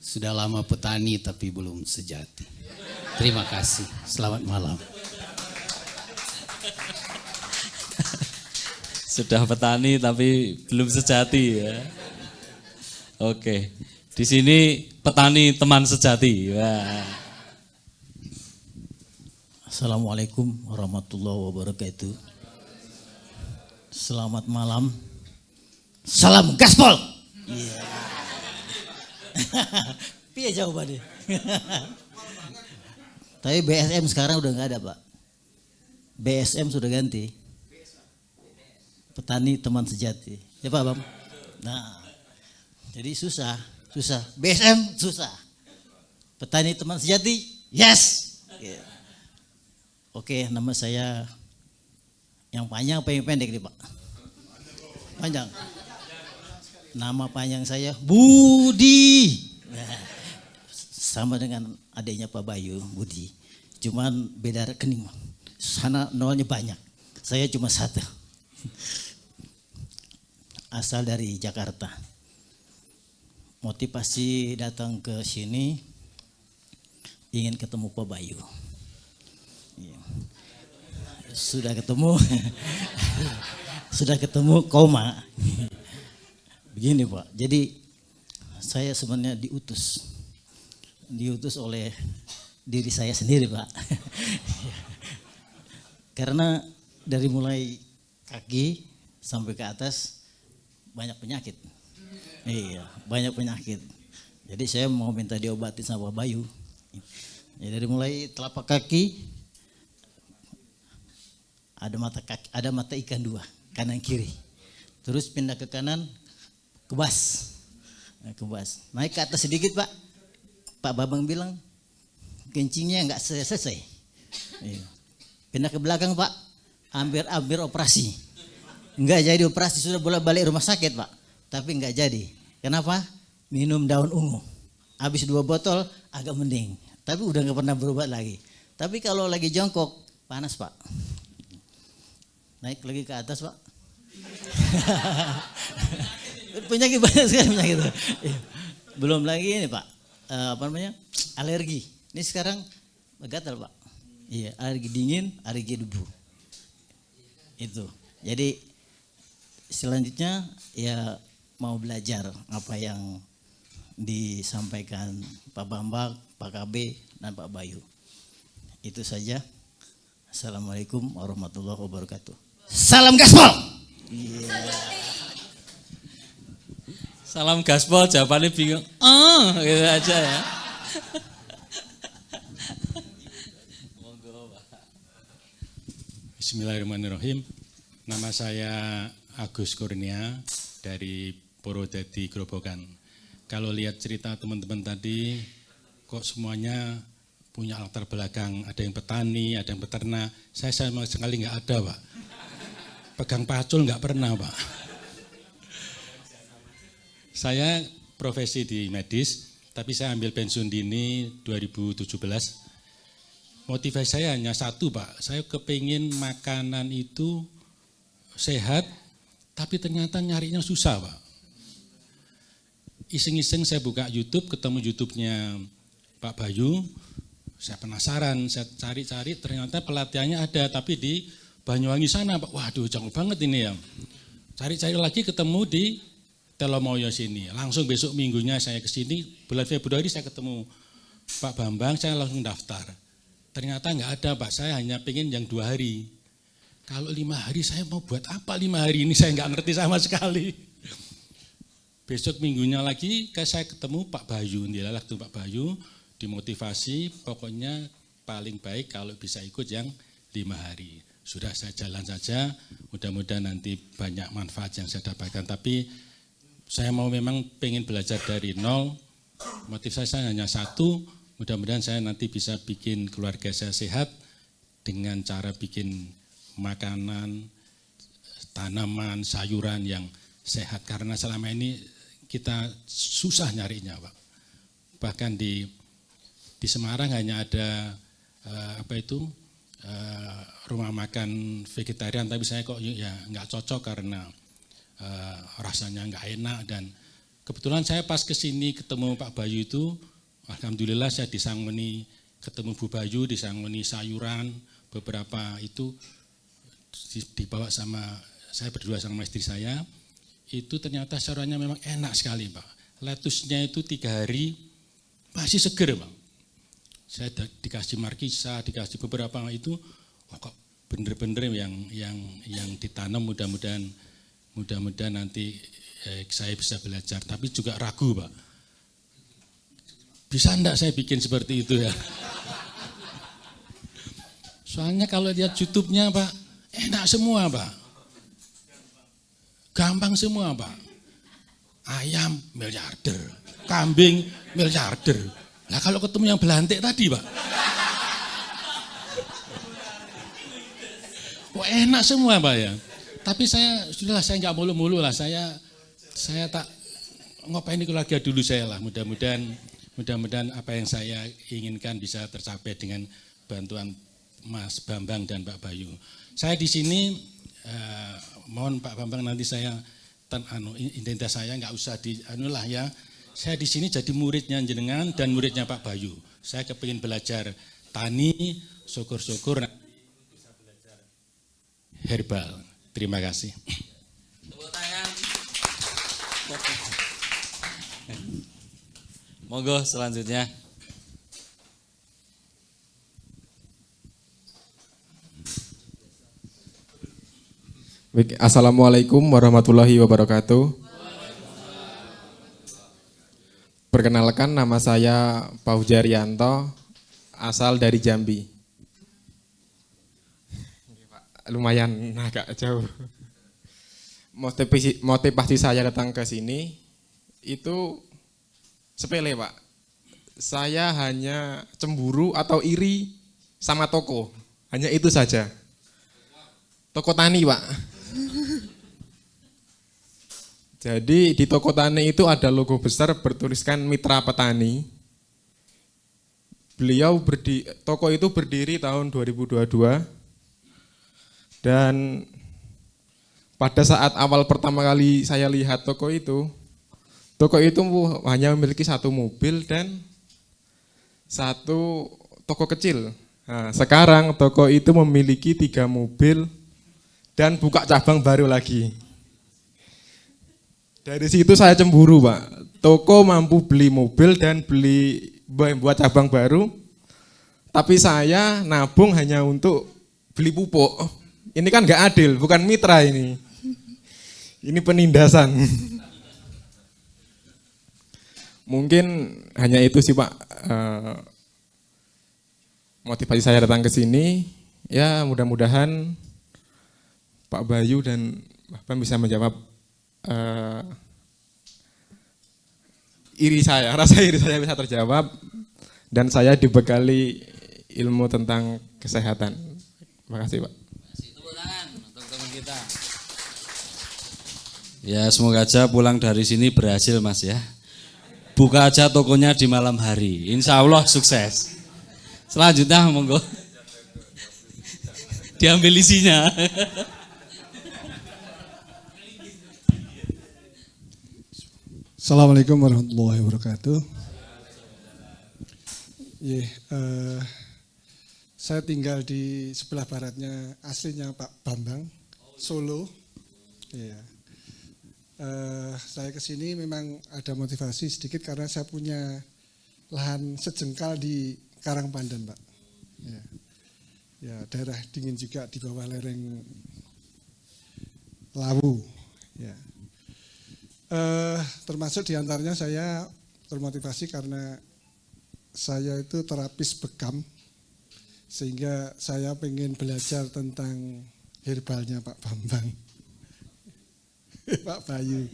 Sudah lama petani tapi belum sejati. Terima kasih. Selamat malam. Sudah petani tapi belum sejati ya. Oke. Di sini petani teman sejati. Wah. Assalamualaikum warahmatullahi wabarakatuh. Selamat malam. Salam gaspol. Yeah. Piye jawabannya? Tapi BSM sekarang udah nggak ada Pak. BSM sudah ganti. Petani teman sejati. Ya Pak Bang. Nah, jadi susah. BSM susah. Petani teman sejati, yes. Yeah. Oke, nama saya yang panjang apa yang pendek nih Pak? Panjang. Nama panjang saya Budi. Sama dengan adiknya Pak Bayu, Budi. Cuman beda rekening. Sana nolnya banyak. Saya cuma 1. asal dari Jakarta. Motivasi datang ke sini ingin ketemu Pak Bayu. Sudah ketemu, sudah ketemu koma. Begini Pak, jadi saya sebenarnya diutus oleh diri saya sendiri Pak. Karena dari mulai kaki sampai ke atas banyak penyakit. Iya, banyak penyakit. Jadi saya mau minta diobatin sama Pak Bayu. Ya, dari mulai telapak kaki ada mata ikan 2, kanan kiri. Terus pindah ke kanan, kebas. Kebas. Naik ke atas sedikit Pak. Pak Babang bilang kencingnya enggak selesai. Iya. Pindah ke belakang Pak, hampir operasi. Enggak jadi operasi, sudah bolak-balik rumah sakit Pak. Tapi enggak jadi. Kenapa? Minum daun ungu. Habis 2 botol agak mending. Tapi udah enggak pernah berobat lagi. Tapi kalau lagi jongkok panas Pak. Naik lagi ke atas Pak. Penyakit banyak sekali penyakit. Belum lagi ini Pak, alergi. Ini sekarang gatal Pak. Iya, alergi dingin, alergi debu. Itu. Jadi selanjutnya ya mau belajar apa yang disampaikan Pak Bambang, Pak KB, dan Pak Bayu. Itu saja. Assalamualaikum warahmatullahi wabarakatuh. Salam gaspol. Salam gaspol, jawabannya bingung. Gitu aja ya. Bismillahirrahmanirrahim. Nama saya Agus Kurnia dari Purwodadi Grobogan. Kalau lihat cerita teman-teman tadi, kok semuanya punya latar belakang, ada yang petani, ada yang peternak. Saya sama sekali nggak ada Pak. Pegang pacul nggak pernah Pak. Saya profesi di medis, tapi saya ambil pensiun dini 2017. Motivasi saya hanya satu Pak, saya kepingin makanan itu sehat, tapi ternyata nyarinya susah Pak. Iseng-iseng saya buka YouTube, ketemu YouTube-nya Pak Bayu, saya penasaran, saya cari-cari, ternyata pelatihannya ada, tapi di Banyuwangi sana Pak. Waduh jauh banget ini ya. Cari-cari lagi ketemu di Telomoyo sini. Langsung besok minggunya saya ke sini, bulan Februari saya ketemu Pak Bambang, saya langsung daftar. Ternyata nggak ada Pak, saya hanya pengen yang 2 hari. Kalau 5 hari saya mau buat apa 5 hari ini, saya nggak ngerti sama sekali. Besok minggunya lagi saya ketemu Pak Bayu, dilalah ketemu Pak Bayu, dimotivasi, pokoknya paling baik kalau bisa ikut yang 5 hari. Sudah saya jalan saja, mudah-mudahan nanti banyak manfaat yang saya dapatkan. Tapi saya mau memang pengen belajar dari nol, motivasi saya hanya satu, mudah-mudahan saya nanti bisa bikin keluarga saya sehat dengan cara bikin makanan, tanaman, sayuran yang sehat. Karena selama ini kita susah nyarinya Pak. Bahkan di Semarang hanya ada rumah makan vegetarian, tapi saya kok ya nggak cocok karena rasanya nggak enak. Dan kebetulan saya pas kesini ketemu Pak Bayu itu, alhamdulillah saya disangoni ketemu Bu Bayu, disangoni sayuran, beberapa itu dibawa sama saya berdua sama istri saya, itu ternyata sayurannya memang enak sekali Pak. Lettuce-nya itu 3 hari masih seger Pak. Saya dikasih markisa, dikasih beberapa itu, kok bener-bener yang ditanam, mudah-mudahan nanti saya bisa belajar. Tapi juga ragu Pak. Bisa enggak saya bikin seperti itu ya? Soalnya kalau lihat YouTube-nya Pak, enak semua Pak. Gampang semua Pak. Ayam miliarder, kambing miliarder. Nah kalau ketemu yang belantik tadi Pak, kok enak semua Pak ya. Tapi saya nggak mulu-mulu lah. Saya tak ngopain keluarga dulu saya lah. Mudah-mudahan apa yang saya inginkan bisa tercapai dengan bantuan Mas Bambang dan Pak Bayu. Saya di sini mohon Pak Bambang nanti saya identitas saya nggak usah anulah ya. Saya di sini jadi muridnya jenengan dan muridnya Pak Bayu. Saya kepingin belajar tani, syukur-syukur nanti bisa belajar herbal. Terima kasih. Tepuk tangan. Monggo selanjutnya. Baik, Assalamualaikum warahmatullahi wabarakatuh. Perkenalkan, nama saya Paujarianto, asal dari Jambi. Lumayan agak jauh. Motivasi saya datang ke sini itu sepele, Pak. Saya hanya cemburu atau iri sama toko, hanya itu saja. Toko tani, Pak. Jadi di toko tani itu ada logo besar bertuliskan Mitra Petani. Toko itu berdiri tahun 2022 dan pada saat awal pertama kali saya lihat toko itu hanya memiliki 1 mobil dan 1 toko kecil. Nah, sekarang toko itu memiliki 3 mobil dan buka cabang baru lagi. Dari situ saya cemburu, Pak. Toko mampu beli mobil dan buat cabang baru, tapi saya nabung hanya untuk beli pupuk. Ini kan nggak adil, bukan mitra ini. Ini penindasan. Mungkin hanya itu sih, Pak. Motivasi saya datang ke sini, ya mudah-mudahan Pak Bayu dan Bapak bisa menjawab rasa iri saya bisa terjawab dan saya dibekali ilmu tentang kesehatan. Terima kasih, Pak. Tepuk tangan untuk teman kita. Ya, semoga aja pulang dari sini berhasil, Mas ya. Buka aja tokonya di malam hari. Insya Allah sukses. Selanjutnya monggo. Diambil isinya. Assalamualaikum warahmatullahi wabarakatuh. Saya tinggal di sebelah baratnya aslinya Pak Bambang, Solo. Saya kesini memang ada motivasi sedikit karena saya punya lahan sejengkal di Karangpandan, Pak. Daerah dingin juga di bawah lereng Lawu. Termasuk diantaranya saya termotivasi karena saya itu terapis bekam, sehingga saya pengen belajar tentang herbalnya Pak Bambang, Pak Bayu.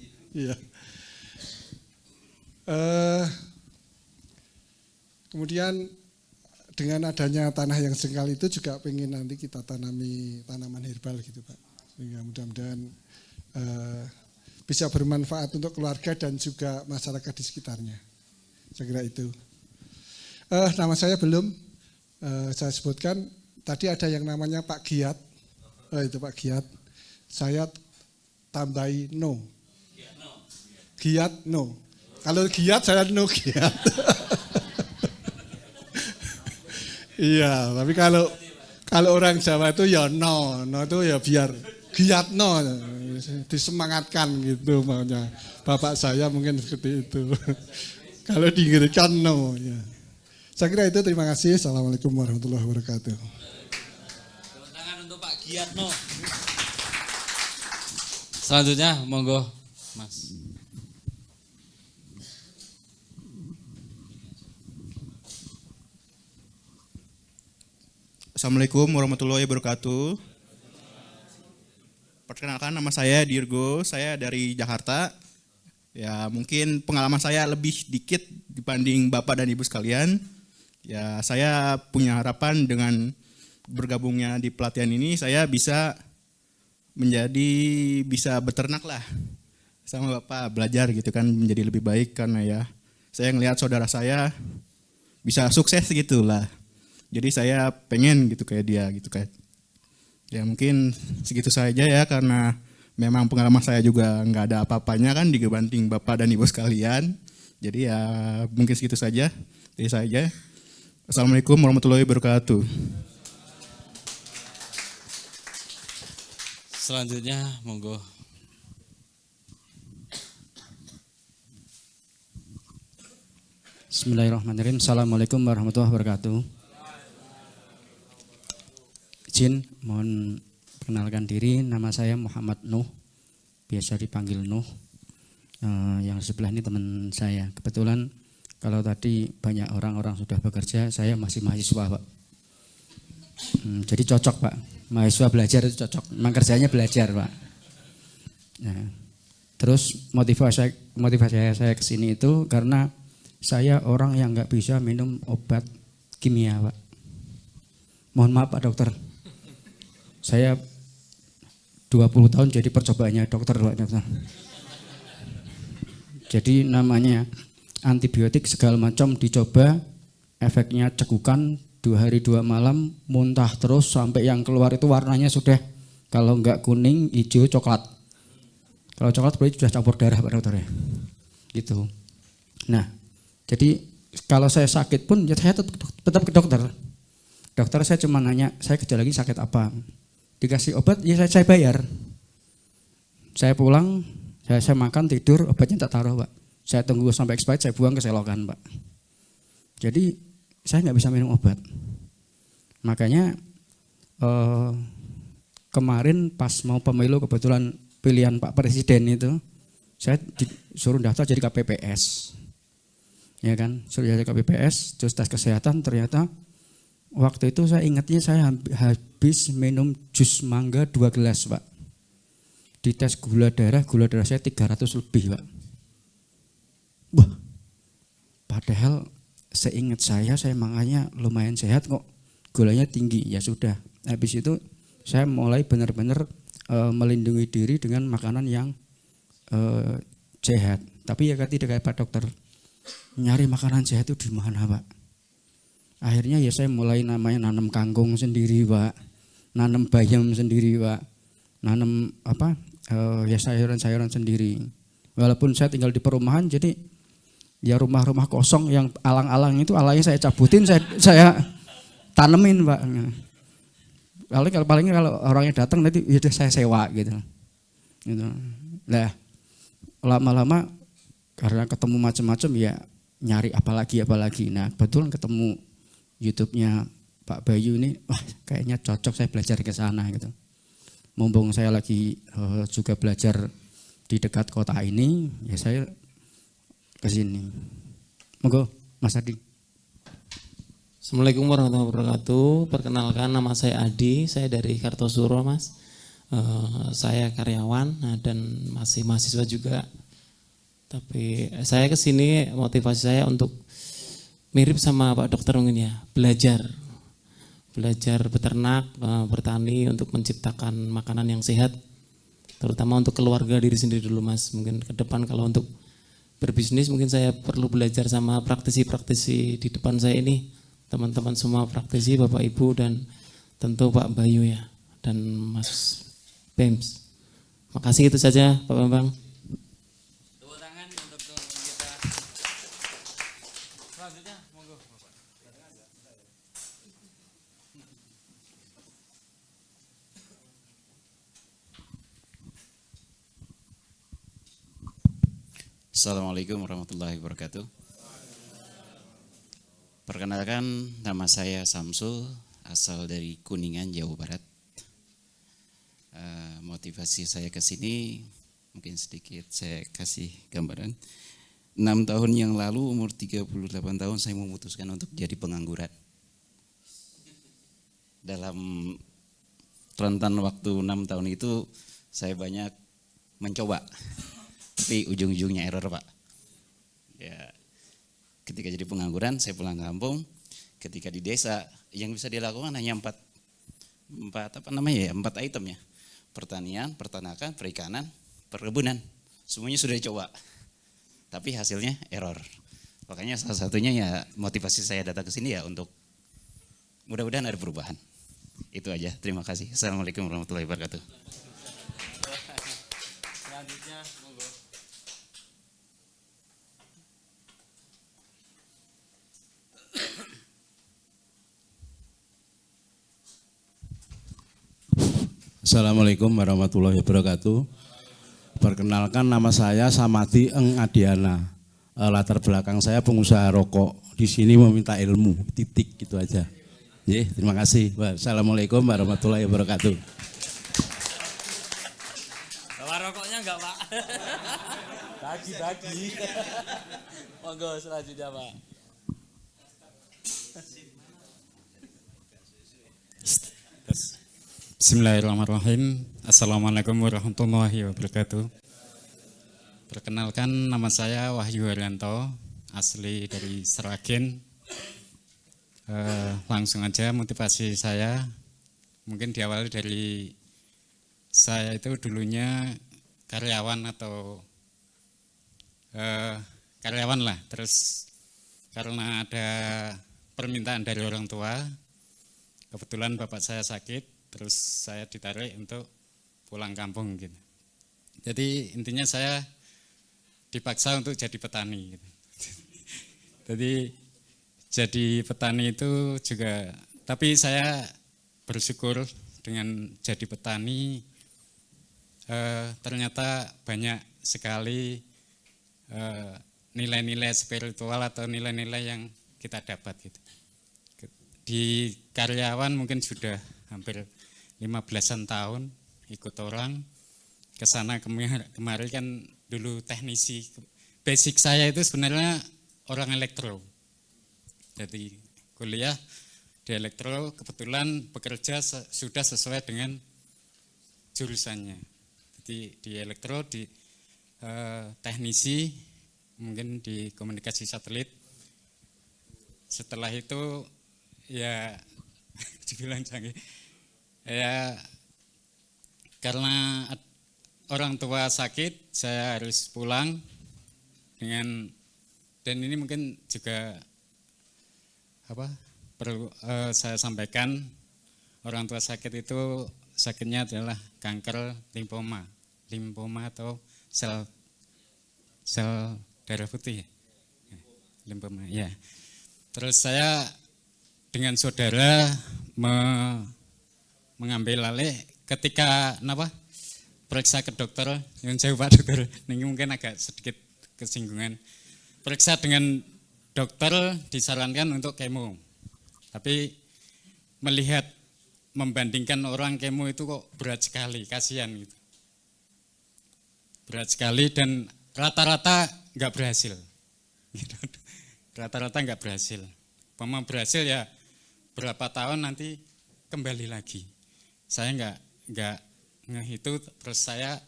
Kemudian dengan adanya tanah yang jengkal itu juga pengen nanti kita tanami tanaman herbal gitu, Pak, sehingga mudah-mudahan bisa bermanfaat untuk keluarga dan juga masyarakat di sekitarnya. Saya kira itu. Nama saya belum saya sebutkan. Tadi ada yang namanya Pak Giat. Itu Pak Giat. Saya tambahi no. Giat no. Kalau Giat saya no Giat. Iya, tapi kalau orang Jawa itu ya no itu ya biar giat no, disemangatkan gitu maunya. Bapak saya mungkin seperti itu. Kalau diingatkan no, ya. Saya kira itu, terima kasih. Assalamualaikum warahmatullahi wabarakatuh. Tepuk tangan untuk Pak Giatno. Selanjutnya monggo Mas. Assalamualaikum warahmatullahi wabarakatuh. Perkenalkan, nama saya Dirgo, saya dari Jakarta. Ya, mungkin pengalaman saya lebih dikit dibanding Bapak dan Ibu sekalian. Ya, saya punya harapan dengan bergabungnya di pelatihan ini saya bisa beternak lah sama Bapak, belajar gitu kan menjadi lebih baik, karena ya saya ngelihat saudara saya bisa sukses gitu lah. Jadi saya pengen gitu kayak dia gitu kan. Ya mungkin segitu saja ya, karena memang pengalaman saya juga nggak ada apa-apanya kan dibanding Bapak dan Ibu sekalian. Jadi ya mungkin segitu saja dari saya. Assalamualaikum warahmatullahi wabarakatuh. Selanjutnya monggo. Bismillahirrahmanirrahim. Assalamualaikum warahmatullahi wabarakatuh. Izin mohon perkenalkan diri, nama saya Muhammad Nuh, biasa dipanggil Nuh. Yang sebelah ini teman saya. Kebetulan kalau tadi banyak orang-orang sudah bekerja, saya masih mahasiswa, Pak. Jadi cocok, Pak. Mahasiswa belajar itu cocok. Memang kerjanya belajar, Pak. Nah, terus motivasi saya ke sini itu karena saya orang yang nggak bisa minum obat kimia, Pak. Mohon maaf, Pak Dokter. Saya 20 tahun jadi percobaannya dokter, Pak Dokter. Jadi namanya antibiotik segala macam dicoba, efeknya cekukan 2 hari 2 malam, muntah terus sampai yang keluar itu warnanya sudah kalau nggak kuning, hijau, coklat. Kalau coklat berarti sudah campur darah, Pak Dokter ya. Gitu. Nah, jadi kalau saya sakit pun ya saya tetap ke dokter. Dokter saya cuma nanya, saya gejala lagi sakit apa? Dikasih obat, ya saya bayar. Saya pulang, saya makan, tidur, obatnya tak taruh, Pak. Saya tunggu sampai expired, saya buang ke selokan, Pak. Jadi saya nggak bisa minum obat. Makanya kemarin pas mau pemilu kebetulan pilihan Pak Presiden itu, saya disuruh daftar jadi KPPS. Ya kan, suruh jadi KPPS, terus tes kesehatan, ternyata waktu itu saya ingatnya saya habis minum jus mangga 2 gelas, Pak. Di tes gula darah saya 300 lebih, Pak. Wah, padahal seingat saya makanya lumayan sehat kok, gulanya tinggi, ya sudah. Habis itu saya mulai benar-benar melindungi diri dengan makanan yang sehat. Tapi ya tidak kayak Pak Dokter. Nyari makanan sehat itu di mana, Pak? Akhirnya ya saya mulai namanya nanam kangkung sendiri, Pak. Nanam bayam sendiri, Pak. Nanam ya sayuran-sayuran sendiri. Walaupun saya tinggal di perumahan, jadi ya rumah-rumah kosong yang alang-alang itu alangnya saya cabutin, saya tanemin, Pak. Paling kalau orangnya datang nanti ya saya sewa gitu. Nah, lama-lama karena ketemu macam-macam ya nyari apalagi. Nah, kebetulan ketemu YouTube-nya Pak Bayu ini, wah kayaknya cocok saya belajar ke sana gitu. Mumpung saya lagi juga belajar di dekat kota ini, ya saya ke sini. Monggo, Mas Adi. Assalamualaikum warahmatullahi wabarakatuh. Perkenalkan, nama saya Adi, saya dari Kartosuro, Mas. Saya karyawan dan masih mahasiswa juga. Tapi saya ke sini motivasi saya untuk mirip sama Pak Dokter mungkin ya, belajar beternak, bertani untuk menciptakan makanan yang sehat, terutama untuk keluarga diri sendiri dulu, Mas. Mungkin ke depan kalau untuk berbisnis mungkin saya perlu belajar sama praktisi-praktisi di depan saya ini, teman-teman semua praktisi, Bapak Ibu dan tentu Pak Bayu ya, dan Mas Bems. Makasih, itu saja Pak Bambang. Assalamualaikum warahmatullahi wabarakatuh. Perkenalkan, nama saya Samsul, asal dari Kuningan, Jawa Barat. Motivasi saya ke sini mungkin sedikit saya kasih gambaran. 6 tahun yang lalu, umur 38 tahun, saya memutuskan untuk jadi pengangguran. Dalam rentan waktu 6 tahun itu, saya banyak mencoba. Tapi ujung-ujungnya error, Pak. Ya, ketika jadi pengangguran, saya pulang kampung. Ketika di desa, yang bisa dilakukan hanya 4 item ya. Pertanian, peternakan, perikanan, perkebunan. Semuanya sudah dicoba. Tapi hasilnya error. Makanya salah satunya ya motivasi saya datang ke sini ya untuk mudah-mudahan ada perubahan. Itu aja. Terima kasih. Assalamualaikum warahmatullahi wabarakatuh. selanjutnya monggo. Assalamualaikum warahmatullahi wabarakatuh. Perkenalkan, nama saya Samadi Eng Adiana. Latar belakang saya pengusaha rokok. Di sini meminta ilmu, titik gitu aja. Terima kasih. Wassalamualaikum warahmatullahi wabarakatuh. Bawa rokoknya enggak, Pak? Bagi-bagi. Monggo selanjutnya, Pak. Bismillahirrahmanirrahim. Assalamualaikum warahmatullahi wabarakatuh. Perkenalkan, nama saya Wahyu Haryanto, asli dari Seragen. Langsung aja motivasi saya. Mungkin diawali dari saya itu dulunya karyawan atau karyawan lah. Terus karena ada permintaan dari orang tua, kebetulan bapak saya sakit. Terus saya ditarik untuk pulang kampung gitu. Jadi intinya saya dipaksa untuk jadi petani gitu. Jadi jadi petani itu juga, tapi saya bersyukur dengan jadi petani ternyata banyak sekali nilai-nilai spiritual atau nilai-nilai yang kita dapat gitu. Di karyawan mungkin sudah hampir 15-an tahun ikut orang kesana kemari kan dulu teknisi. Basic saya itu sebenarnya orang elektro. Jadi kuliah di elektro, kebetulan bekerja sudah sesuai dengan jurusannya. Jadi di elektro, di teknisi, mungkin di komunikasi satelit. Setelah itu ya dibilang canggih. Ya karena orang tua sakit, saya harus pulang dengan, dan ini mungkin juga perlu saya sampaikan, orang tua sakit itu sakitnya adalah kanker limfoma atau sel darah putih, limfoma ya. Terus saya dengan saudara mengambil alih ketika periksa ke dokter, yang jauh Pak dokter, ini mungkin agak sedikit kesinggungan. Periksa dengan dokter disarankan untuk kemo, tapi melihat membandingkan orang kemo itu kok berat sekali, kasihan gitu. Berat sekali dan rata-rata nggak berhasil. Rata-rata nggak berhasil. Pemang berhasil ya berapa tahun nanti kembali lagi. Saya nggak ngehitung, terus saya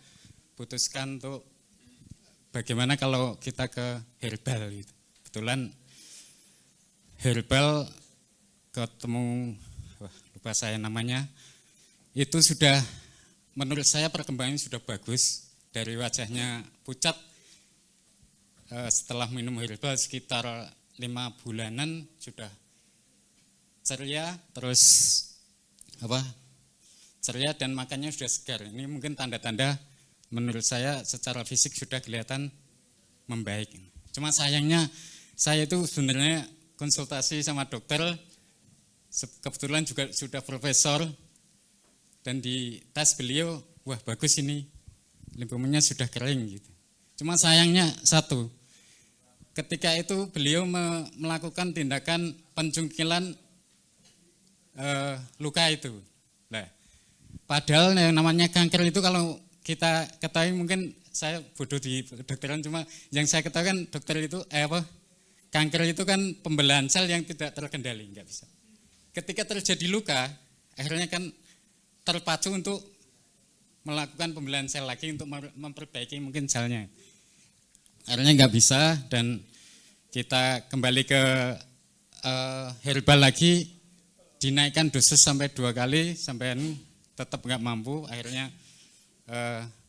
putuskan untuk bagaimana kalau kita ke herbal gitu. Kebetulan herbal ketemu, lupa saya namanya, itu sudah menurut saya perkembangannya sudah bagus. Dari wajahnya pucat, setelah minum herbal sekitar 5 bulanan sudah ceria, terus ceria dan makannya sudah segar. Ini mungkin tanda-tanda menurut saya secara fisik sudah kelihatan membaik. Cuma sayangnya saya itu sebenarnya konsultasi sama dokter, kebetulan juga sudah profesor, dan di tes beliau, wah bagus ini, limfomanya sudah kering gitu. Cuma sayangnya satu, ketika itu beliau melakukan tindakan pencungkilan luka itu. Nah, padahal yang namanya kanker itu kalau kita ketahui, mungkin saya bodoh di kedokteran, cuma yang saya ketahui kan dokter itu kanker itu kan pembelahan sel yang tidak terkendali, nggak bisa. Ketika terjadi luka, akhirnya kan terpacu untuk melakukan pembelahan sel lagi untuk memperbaiki mungkin selnya. Akhirnya nggak bisa dan kita kembali ke herbal lagi, dinaikkan dosis sampai 2 kali sampai tetap nggak mampu. Akhirnya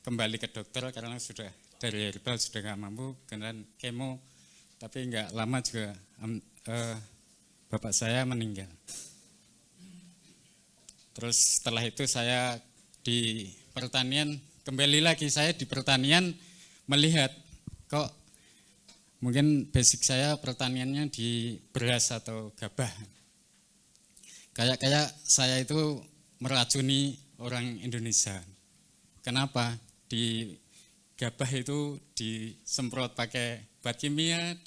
kembali ke dokter karena sudah dari herbal sudah nggak mampu, kemudian kemo, tapi nggak lama juga bapak saya meninggal. Terus setelah itu saya di pertanian kembali lagi saya di pertanian melihat kok mungkin basic saya pertaniannya di beras atau gabah. Kayak saya itu meracuni orang Indonesia. Kenapa? Di gabah itu disemprot pakai obat kimia,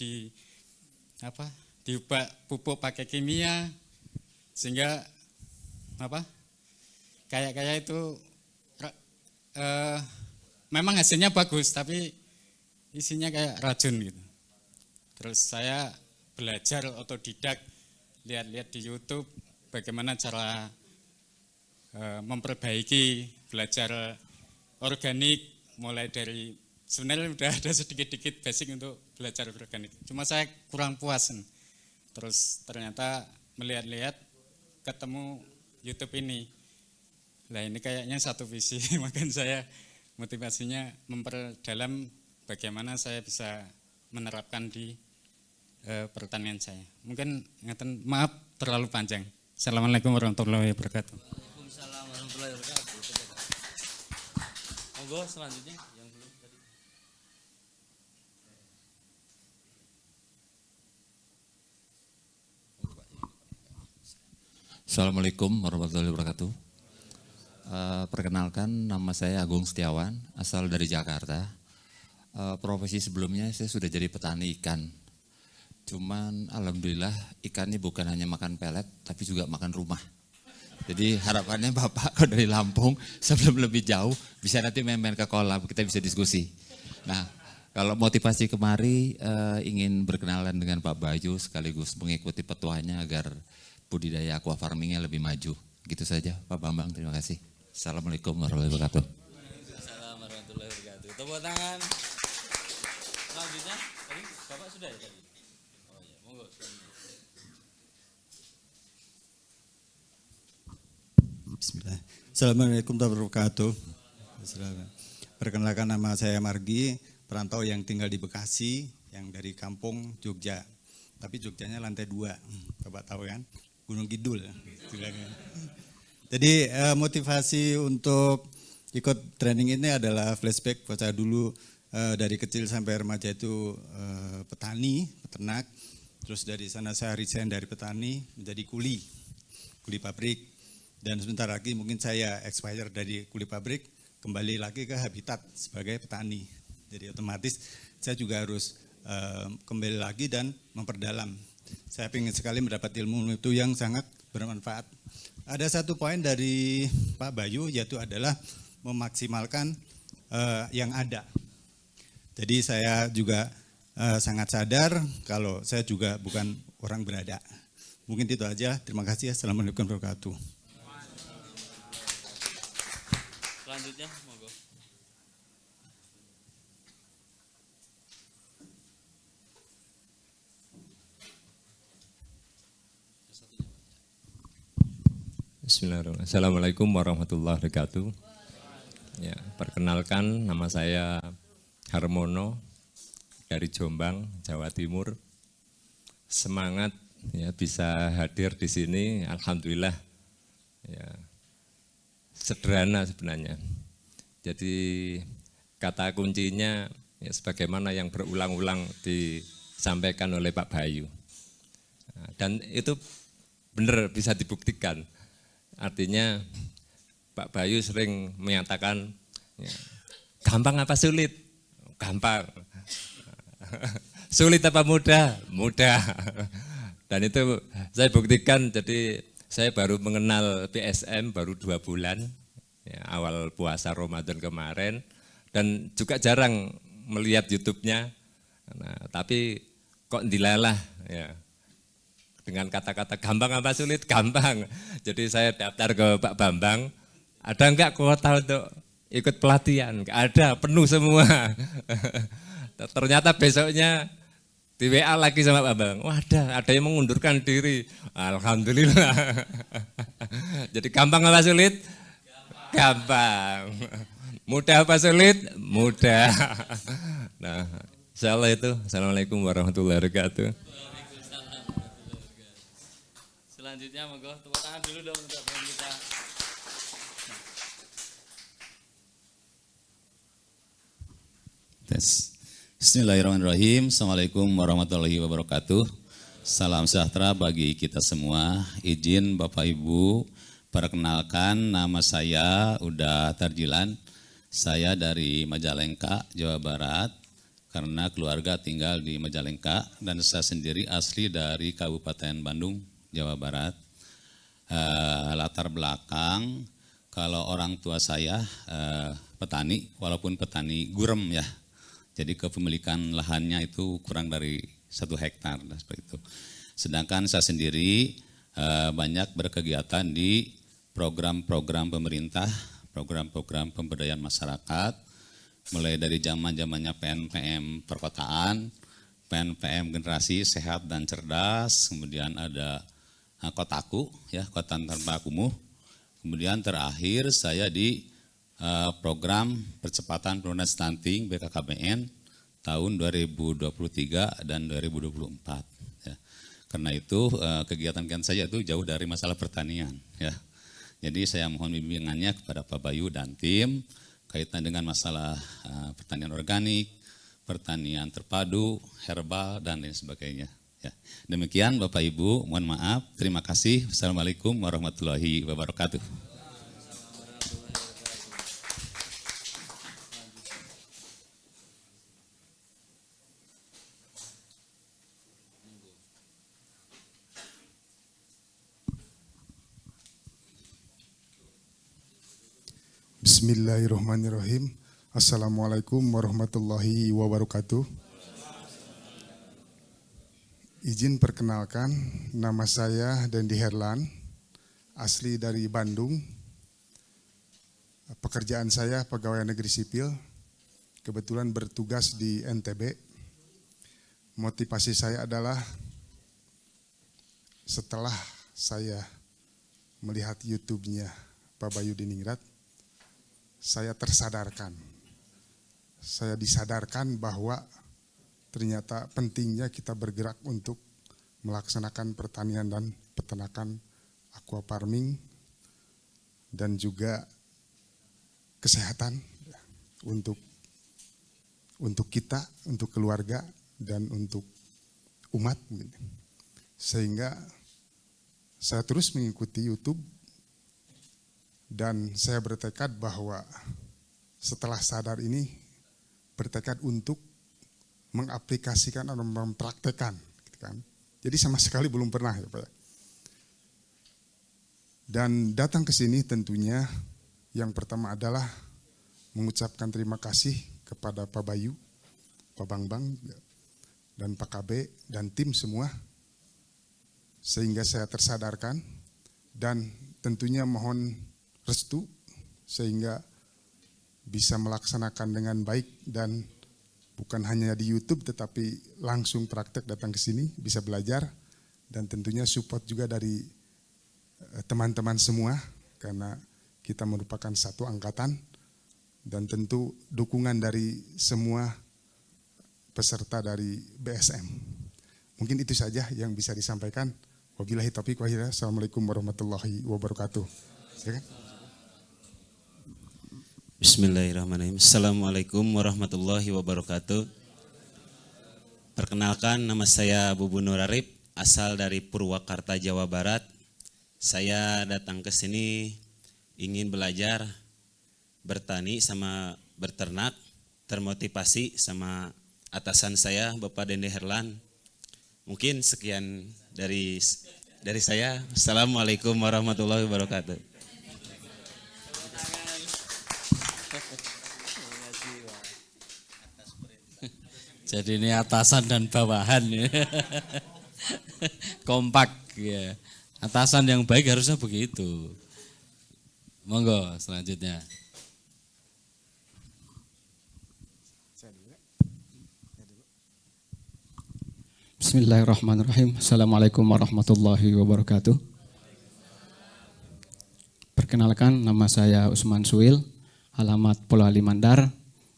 pupuk pakai kimia, sehingga kayak itu memang hasilnya bagus, tapi isinya kayak racun gitu. Terus saya belajar otodidak, lihat-lihat di YouTube bagaimana cara memperbaiki, belajar organik, mulai dari sebenarnya udah ada sedikit-sedikit basic untuk belajar organik. Cuma saya kurang puas. Terus ternyata melihat-lihat ketemu YouTube ini. Lah ini kayaknya satu visi, makanya saya motivasinya memperdalam bagaimana saya bisa menerapkan di pertanian saya. Mungkin maaf terlalu panjang. Assalamualaikum warahmatullahi wabarakatuh. Waalaikumsalam warahmatullahi wabarakatuh. Monggo selanjutnya yang belum tadi. Assalamualaikum warahmatullahi wabarakatuh. Perkenalkan, nama saya Agung Setiawan, asal dari Jakarta. Profesi sebelumnya saya sudah jadi petani ikan. Cuman alhamdulillah ikannya bukan hanya makan pelet, tapi juga makan rumah. Jadi harapannya Bapak kalau dari Lampung sebelum lebih jauh bisa nanti main-main ke kolam, kita bisa diskusi. Nah, kalau motivasi kemari ingin berkenalan dengan Pak Bayu sekaligus mengikuti petuahnya agar budidaya aqua farmingnya lebih maju. Gitu saja Pak Bambang, terima kasih. Assalamualaikum warahmatullahi wabarakatuh. Assalamualaikum warahmatullahi wabarakatuh. Tepuk tangan. Selanjutnya, tadi Bapak sudah ya tadi? Oh iya, monggo. Bismillah. Assalamualaikum warahmatullahi wabarakatuh. Perkenalkan, nama saya Margi, perantau yang tinggal di Bekasi, yang dari kampung Jogja. Tapi Jogjanya lantai 2, Bapak tahu kan? Gunung Kidul. Jadi motivasi untuk ikut training ini adalah flashback buat saya dulu dari kecil sampai remaja itu petani, peternak. Terus dari sana saya resign dari petani menjadi kuli pabrik. Dan sebentar lagi mungkin saya expire dari kuli pabrik, kembali lagi ke habitat sebagai petani. Jadi otomatis saya juga harus kembali lagi dan memperdalam. Saya ingin sekali mendapat ilmu itu yang sangat bermanfaat. Ada satu poin dari Pak Bayu, yaitu adalah memaksimalkan yang ada. Jadi saya juga sangat sadar kalau saya juga bukan orang berada. Mungkin itu aja. Terima kasih. Assalamualaikum warahmatullahi wabarakatuh. Selanjutnya, monggo. Bismillahirrahmanirrahim. Assalamualaikum warahmatullahi wabarakatuh. Ya, perkenalkan, nama saya Harmono dari Jombang, Jawa Timur. Semangat ya bisa hadir di sini, alhamdulillah. Ya, sederhana sebenarnya. Jadi kata kuncinya ya sebagaimana yang berulang-ulang disampaikan oleh Pak Bayu. Nah, dan itu benar bisa dibuktikan. Artinya Pak Bayu sering menyatakan, ya, gampang apa sulit? Gampang. Sulit apa mudah? Mudah. Dan itu saya buktikan, jadi saya baru mengenal PSM baru 2 bulan, ya, awal puasa Ramadan kemarin, dan juga jarang melihat YouTube-nya. Nah, tapi kok dilalah, ya. Dengan kata-kata gampang apa sulit? Gampang. Jadi saya daftar ke Pak Bambang, ada enggak kuota untuk ikut pelatihan? Enggak ada, penuh semua. Ternyata besoknya di WA lagi sama Pak Bambang, wah ada yang mengundurkan diri. Alhamdulillah. Jadi gampang apa sulit? Gampang. Mudah apa sulit? Mudah. Nah, insyaallah itu. Assalamualaikum warahmatullahi wabarakatuh. Selanjutnya monggo tepuk tangan dulu dong untuk kita. Mas. Bismillahirrahmanirrahim. Assalamualaikum warahmatullahi wabarakatuh. Salam sejahtera bagi kita semua. Izin Bapak Ibu, perkenalkan nama saya Uda Tarjilan. Saya dari Majalengka, Jawa Barat. Karena keluarga tinggal di Majalengka dan saya sendiri asli dari Kabupaten Bandung, Jawa Barat. Latar belakang, kalau orang tua saya petani, walaupun petani gurem ya. Jadi kepemilikan lahannya itu kurang dari 1 hektar seperti itu. Sedangkan saya sendiri banyak berkegiatan di program-program pemerintah, program-program pemberdayaan masyarakat, mulai dari zamannya PNPM perkotaan, PNPM generasi sehat dan cerdas, kemudian ada Kotaku ya, Kota Tanpa Kumuh. Kemudian terakhir saya di program percepatan penurunan stunting BKKBN tahun 2023 dan 2024 ya. Karena itu kegiatan saya itu jauh dari masalah pertanian ya. Jadi saya mohon bimbingannya kepada Pak Bayu dan tim kaitan dengan masalah pertanian organik, pertanian terpadu, herbal dan lain sebagainya. Ya. Demikian Bapak Ibu, mohon maaf, terima kasih. Wassalamualaikum warahmatullahi wabarakatuh. Bismillahirrahmanirrahim. Assalamualaikum warahmatullahi wabarakatuh. Izin perkenalkan, nama saya Dendi Herlan, asli dari Bandung. Pekerjaan saya pegawai negeri sipil, kebetulan bertugas di NTB. Motivasi saya adalah setelah saya melihat YouTube-nya Pak Bayu Diningrat, saya tersadarkan. Saya disadarkan bahwa ternyata pentingnya kita bergerak untuk melaksanakan pertanian dan peternakan aqua farming dan juga kesehatan untuk kita, untuk keluarga dan untuk umat. Sehingga saya terus mengikuti YouTube dan saya bertekad bahwa setelah sadar ini bertekad untuk mengaplikasikan atau mempraktekkan, gitu kan. Jadi sama sekali belum pernah ya Pak. Dan datang ke sini tentunya yang pertama adalah mengucapkan terima kasih kepada Pak Bayu, Pak Bambang, dan Pak KB dan tim semua, sehingga saya tersadarkan dan tentunya mohon restu sehingga bisa melaksanakan dengan baik dan bukan hanya di YouTube tetapi langsung praktek datang ke sini bisa belajar dan tentunya support juga dari teman-teman semua karena kita merupakan satu angkatan dan tentu dukungan dari semua peserta dari BSM. Mungkin itu saja yang bisa disampaikan. Wabillahi taufiq wal hidayah. Assalamualaikum warahmatullahi wabarakatuh. Silakan. Bismillahirrahmanirrahim. Assalamualaikum warahmatullahi wabarakatuh. Perkenalkan, nama saya Bubu Nur Arif, asal dari Purwakarta, Jawa Barat. Saya datang ke sini ingin belajar bertani sama berternak, termotivasi sama atasan saya, Bapak Dendi Herlan. Mungkin sekian dari saya. Assalamualaikum warahmatullahi wabarakatuh. Jadi ini atasan dan bawahan ya. Kompak ya. Atasan yang baik harusnya begitu. Monggo selanjutnya. Bismillahirrahmanirrahim. Assalamualaikum warahmatullahi wabarakatuh. Perkenalkan, nama saya Usman Suil, alamat Pulau Alimandar.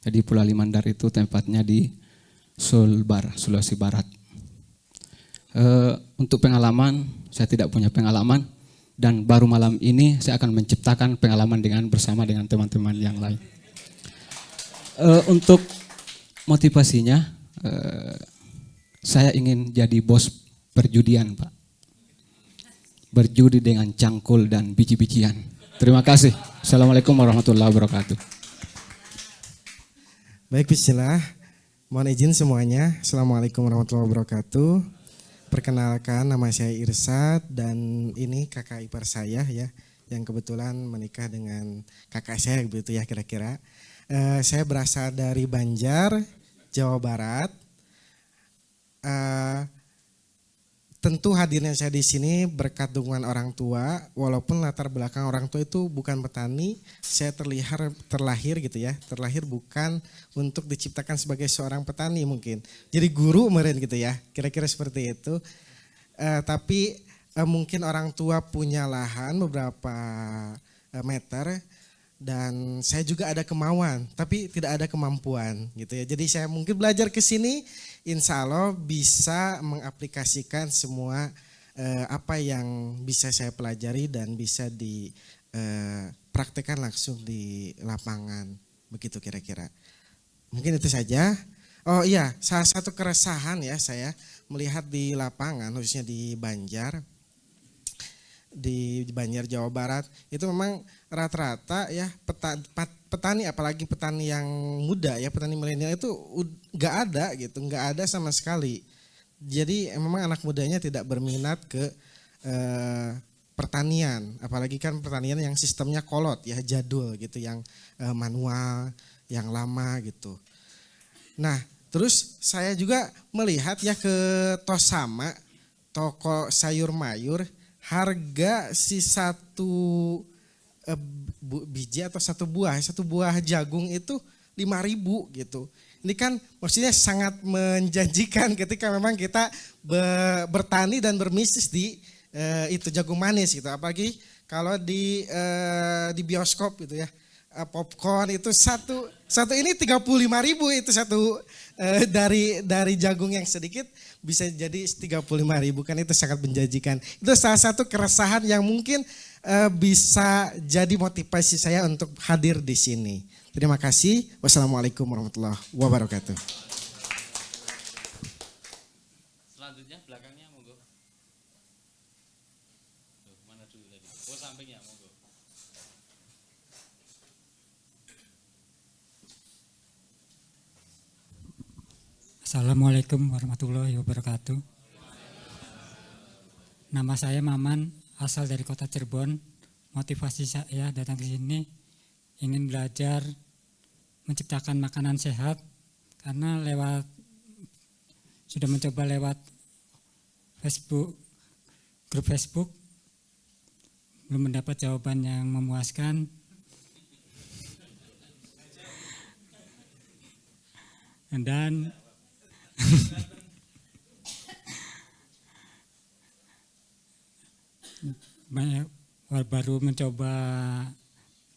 Jadi Pulau Alimandar itu tempatnya di Sulbar, Sulawesi Barat. Untuk pengalaman, saya tidak punya pengalaman dan baru malam ini saya akan menciptakan pengalaman bersama dengan teman-teman yang lain. Untuk motivasinya saya ingin jadi bos perjudian, Pak. Berjudi dengan cangkul dan biji-bijian. Terima kasih. Assalamualaikum warahmatullahi wabarakatuh. Baik, bismillah. Mohon izin semuanya. Assalamualaikum warahmatullahi wabarakatuh. Perkenalkan, nama saya Irsad dan ini kakak ipar saya ya, yang kebetulan menikah dengan kakak saya begitu ya kira-kira. Saya berasal dari Banjar, Jawa Barat. Tentu hadirnya saya di sini berkat dukungan orang tua, walaupun latar belakang orang tua itu bukan petani, saya terlahir gitu ya, terlahir bukan untuk diciptakan sebagai seorang petani mungkin. Jadi guru meren gitu ya, kira-kira seperti itu. Tapi mungkin orang tua punya lahan beberapa meter dan saya juga ada kemauan, tapi tidak ada kemampuan gitu ya. Jadi saya mungkin belajar ke sini, insya Allah bisa mengaplikasikan semua apa yang bisa saya pelajari dan bisa dipraktekkan langsung di lapangan, begitu kira-kira. Mungkin itu saja. Oh iya, salah satu keresahan ya saya melihat di lapangan, khususnya di Banjar Jawa Barat, itu memang rata-rata ya petani, apalagi petani yang muda ya, petani milenial itu nggak ada gitu, nggak ada sama sekali. Jadi memang anak mudanya tidak berminat ke pertanian, apalagi kan pertanian yang sistemnya kolot ya, jadul gitu, yang manual, yang lama gitu. Nah terus saya juga melihat ya ke Tosama, toko sayur mayur, harga si satu biji atau satu buah jagung itu 5.000 gitu. Ini kan maksudnya sangat menjanjikan ketika memang kita bertani dan bermistis di itu jagung manis gitu. Apalagi kalau di bioskop gitu ya, popcorn itu satu ini 35.000 itu satu dari jagung yang sedikit bisa jadi 35.000, kan itu sangat menjanjikan. Itu salah satu keresahan yang mungkin bisa jadi motivasi saya untuk hadir di sini. Terima kasih. Wassalamualaikum warahmatullahi wabarakatuh. Selanjutnya belakangnya monggo. Mana dulu tadi? Oh sampingnya monggo. Assalamualaikum warahmatullahi wabarakatuh. Nama saya Maman, asal dari kota Cirebon. Motivasi saya datang ke sini ingin belajar menciptakan makanan sehat karena sudah mencoba lewat Facebook, grup Facebook, belum mendapat jawaban yang memuaskan. Dan baru mencoba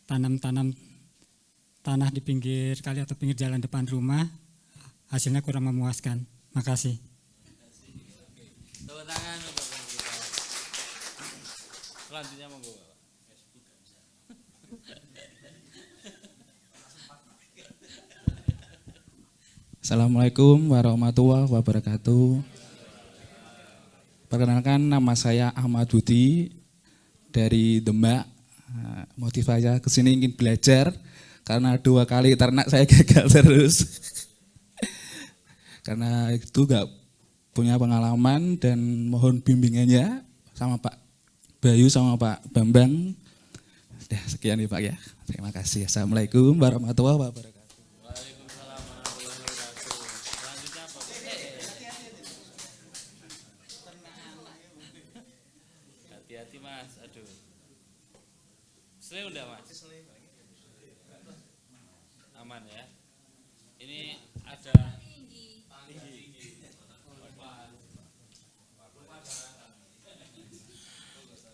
tanam tanah di pinggir kali atau pinggir jalan depan rumah, hasilnya kurang memuaskan. Makasih. Tepuk tangan untuk kita. Selanjutnya monggo. Assalamualaikum warahmatullahi wabarakatuh. Perkenalkan, nama saya Ahmad Budi dari Demak. Motivasi saya kesini ingin belajar karena 2 kali ternak saya gagal terus. Karena itu gak punya pengalaman dan mohon bimbingannya sama Pak Bayu sama Pak Bambang. Sudah sekian ya Pak ya. Terima kasih. Assalamualaikum warahmatullahi wabarakatuh. Hati-hati Mas, aduh. Sele udah Mas. Aman ya. Ini ada tinggi.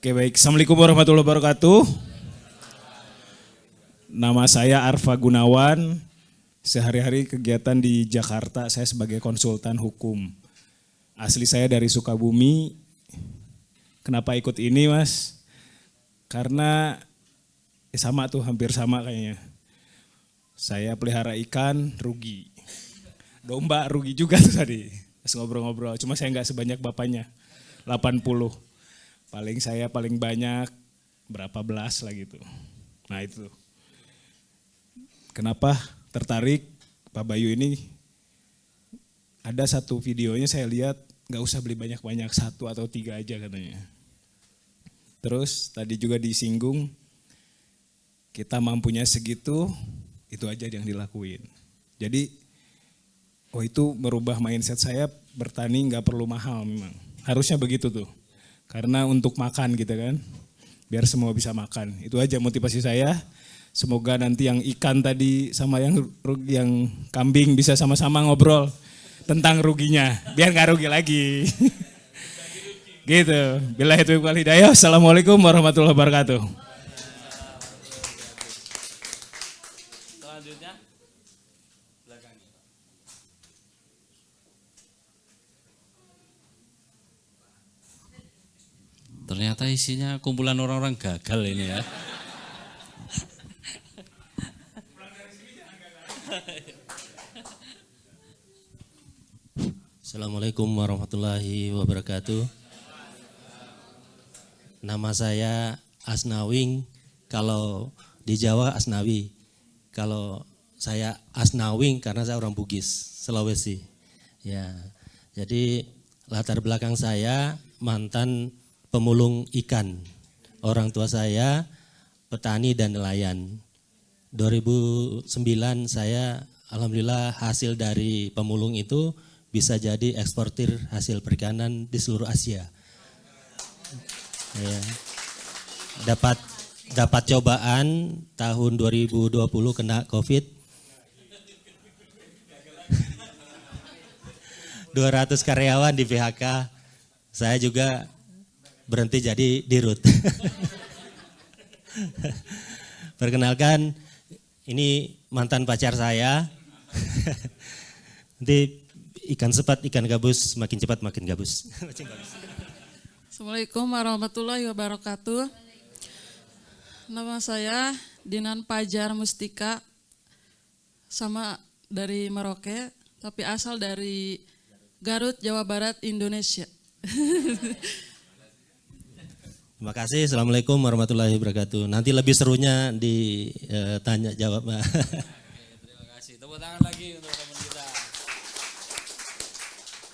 Oke baik, Assalamualaikum warahmatullahi wabarakatuh. Nama saya Arfa Gunawan. Sehari-hari kegiatan di Jakarta, saya sebagai konsultan hukum. Asli saya dari Sukabumi. Kenapa ikut ini Mas? Karena sama tuh, hampir sama kayaknya. Saya pelihara ikan, rugi. domba rugi juga tuh tadi. Pas ngobrol-ngobrol, cuma saya nggak sebanyak bapaknya, 80. Paling saya paling banyak berapa belas lah gitu. Nah itu. Kenapa tertarik Pak Bayu ini? Ada satu videonya saya lihat nggak usah beli banyak-banyak, 1 atau 3 aja katanya. Terus tadi juga disinggung kita mampunya segitu, itu aja yang dilakuin. Jadi itu merubah mindset saya, bertani nggak perlu mahal memang. Harusnya begitu tuh. Karena untuk makan gitu kan, biar semua bisa makan. Itu aja motivasi saya. Semoga nanti yang ikan tadi sama yang kambing bisa sama-sama ngobrol tentang ruginya, biar nggak rugi lagi. Gitu. Billahi taufiq wal hidayah. Assalamualaikum warahmatullahi wabarakatuh. Selanjutnya ternyata isinya kumpulan orang-orang gagal ini ya. Assalamualaikum warahmatullahi wabarakatuh. Nama saya Asnawing, kalau di Jawa Asnawi. Kalau saya Asnawing karena saya orang Bugis, Sulawesi. Ya, jadi latar belakang saya mantan pemulung ikan. Orang tua saya petani dan nelayan. 2009 saya alhamdulillah hasil dari pemulung itu bisa jadi eksportir hasil perikanan di seluruh Asia. Ya. Dapat cobaan tahun 2020 kena Covid. 200 karyawan di PHK. Saya juga berhenti jadi dirut. Perkenalkan, ini mantan pacar saya. Nanti ikan sepat, ikan gabus, makin cepat makin gabus. Assalamualaikum warahmatullahi wabarakatuh. Nama saya Dinan Pajar Mustika, sama dari Merauke, tapi asal dari Garut, Jawa Barat, Indonesia. Terima kasih. Assalamualaikum warahmatullahi wabarakatuh. Nanti lebih serunya ditanya jawab. Terima kasih. Tepuk tangan lagi untuk teman kita.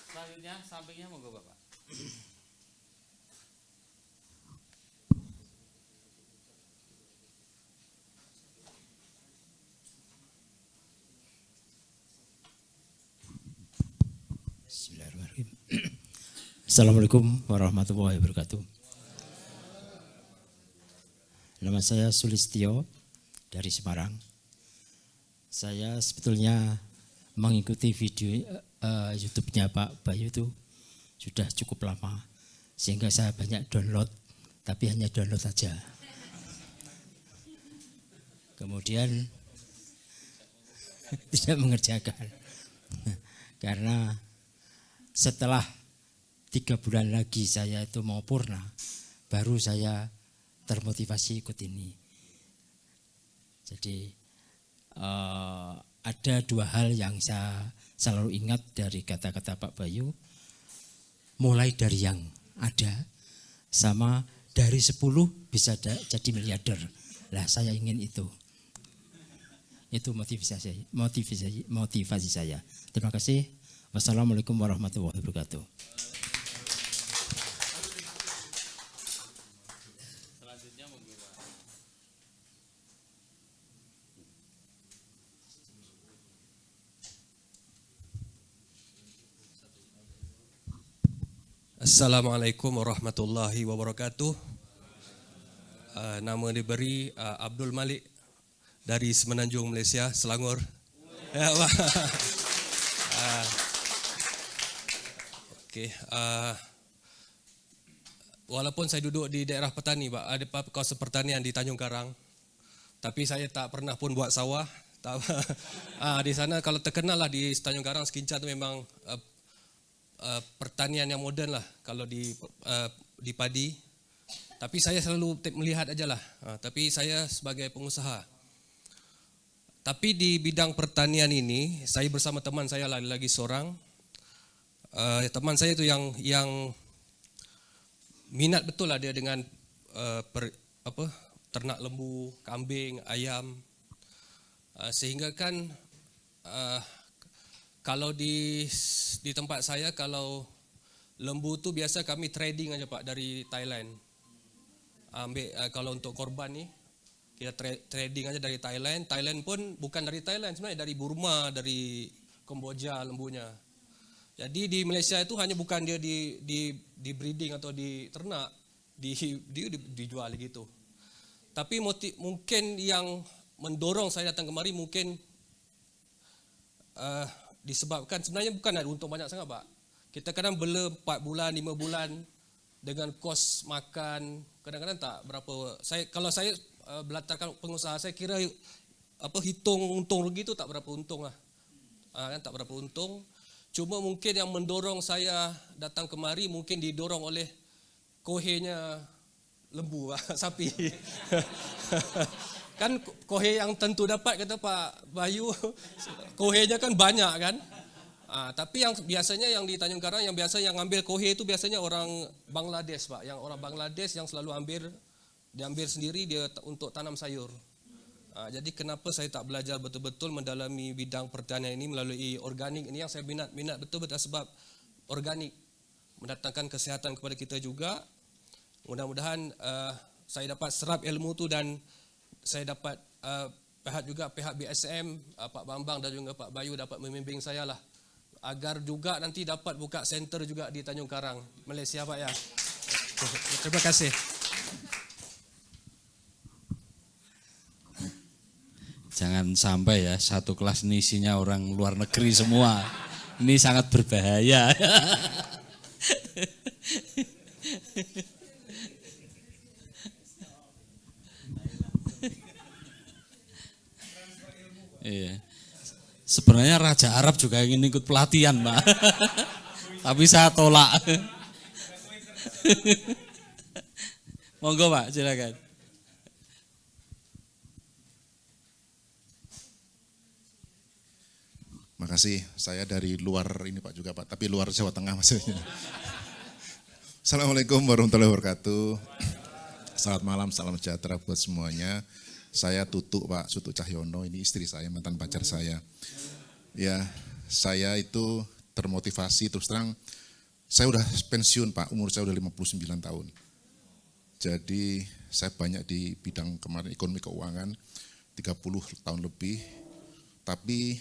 Selanjutnya sampingnya monggo Bapak. Bismillahirrahmanirrahim. Assalamualaikum warahmatullahi wabarakatuh. Nama saya Sulistyo dari Semarang. Saya sebetulnya mengikuti video YouTube-nya Pak Bayu itu sudah cukup lama, sehingga saya banyak download, tapi hanya download saja. Kemudian tidak mengerjakan, karena setelah 3 bulan lagi saya itu mau purna, baru saya termotivasi ikut ini. Jadi ada 2 hal yang saya selalu ingat dari kata-kata Pak Bayu. Mulai dari yang ada, sama dari 10 bisa jadi miliarder. Lah saya ingin itu. Itu motivasi saya. Terima kasih. Wassalamualaikum warahmatullahi wabarakatuh. Assalamualaikum warahmatullahi wabarakatuh. Nama diberi Abdul Malik dari Semenanjung, Malaysia, Selangor. Okey. Walaupun saya duduk di daerah petani, Pak, ada kawasan pertanian di Tanjung Karang, tapi saya tak pernah pun buat sawah. Di sana kalau terkenal lah di Tanjung Karang, Sekincar itu memang pertanian yang moden lah kalau di padi. Tapi saya selalu melihat aja lah. Tapi saya sebagai pengusaha, Tapi di bidang pertanian ini, saya bersama teman saya lagi seorang. Teman saya itu yang minat betul lah dia dengan ternak lembu, kambing, ayam. Sehingga kan kalau di tempat saya kalau lembu tu biasa kami trading aja Pak dari Thailand. Kalau untuk korban nih kita trading aja dari Thailand. Thailand pun bukan dari Thailand sebenarnya, dari Burma, dari Kamboja lembunya. Jadi di Malaysia itu hanya bukan dia di breeding atau di ternak, dijual gitu. Tapi mungkin yang mendorong saya datang kemari mungkin disebabkan sebenarnya bukan ada untung banyak sangat Pak. Kita kadang bela 4 bulan, 5 bulan dengan kos makan, kadang-kadang tak berapa. Kalau saya belatarkan pengusaha, saya kira hitung untung rugi itu tak berapa untung lah. Kan tak berapa untung. Cuma mungkin yang mendorong saya datang kemari mungkin didorong oleh kohenya lembu, sapi. Kan kohe yang tentu dapat kata Pak Bayu, kohenya kan banyak kan. Tapi yang biasanya yang di Tanjung Karang yang biasa yang ngambil kohe itu biasanya orang Bangladesh Pak, yang orang Bangladesh yang selalu diambil sendiri dia untuk tanam sayur. Jadi kenapa saya tak belajar betul-betul mendalami bidang pertanian ini melalui organik ini yang saya minat betul-betul sebab organik mendatangkan kesihatan kepada kita juga. Mudah-mudahan saya dapat serap ilmu tu dan saya dapat pihak BSM, Pak Bambang dan juga Pak Bayu dapat membimbing saya lah. Agar juga nanti dapat buka center juga di Tanjung Karang, Malaysia Pak ya. Terima kasih. Jangan sampai ya satu kelas ini isinya orang luar negeri semua. Ini sangat berbahaya. Iya. Sebenarnya Raja Arab juga ingin ikut pelatihan, Pak. Tapi saya tolak. Monggo, Pak, silakan. Makasih, saya dari luar ini Pak juga Pak, tapi luar Jawa Tengah maksudnya. Assalamualaikum warahmatullahi wabarakatuh. Selamat malam, salam sejahtera buat semuanya. Saya Tutuk Pak, Sutuk Cahyono, ini istri saya, mantan pacar saya. Ya, saya itu termotivasi, terus terang, saya udah pensiun Pak, umur saya udah 59 tahun. Jadi saya banyak di bidang kemarin ekonomi keuangan, 30 tahun lebih, tapi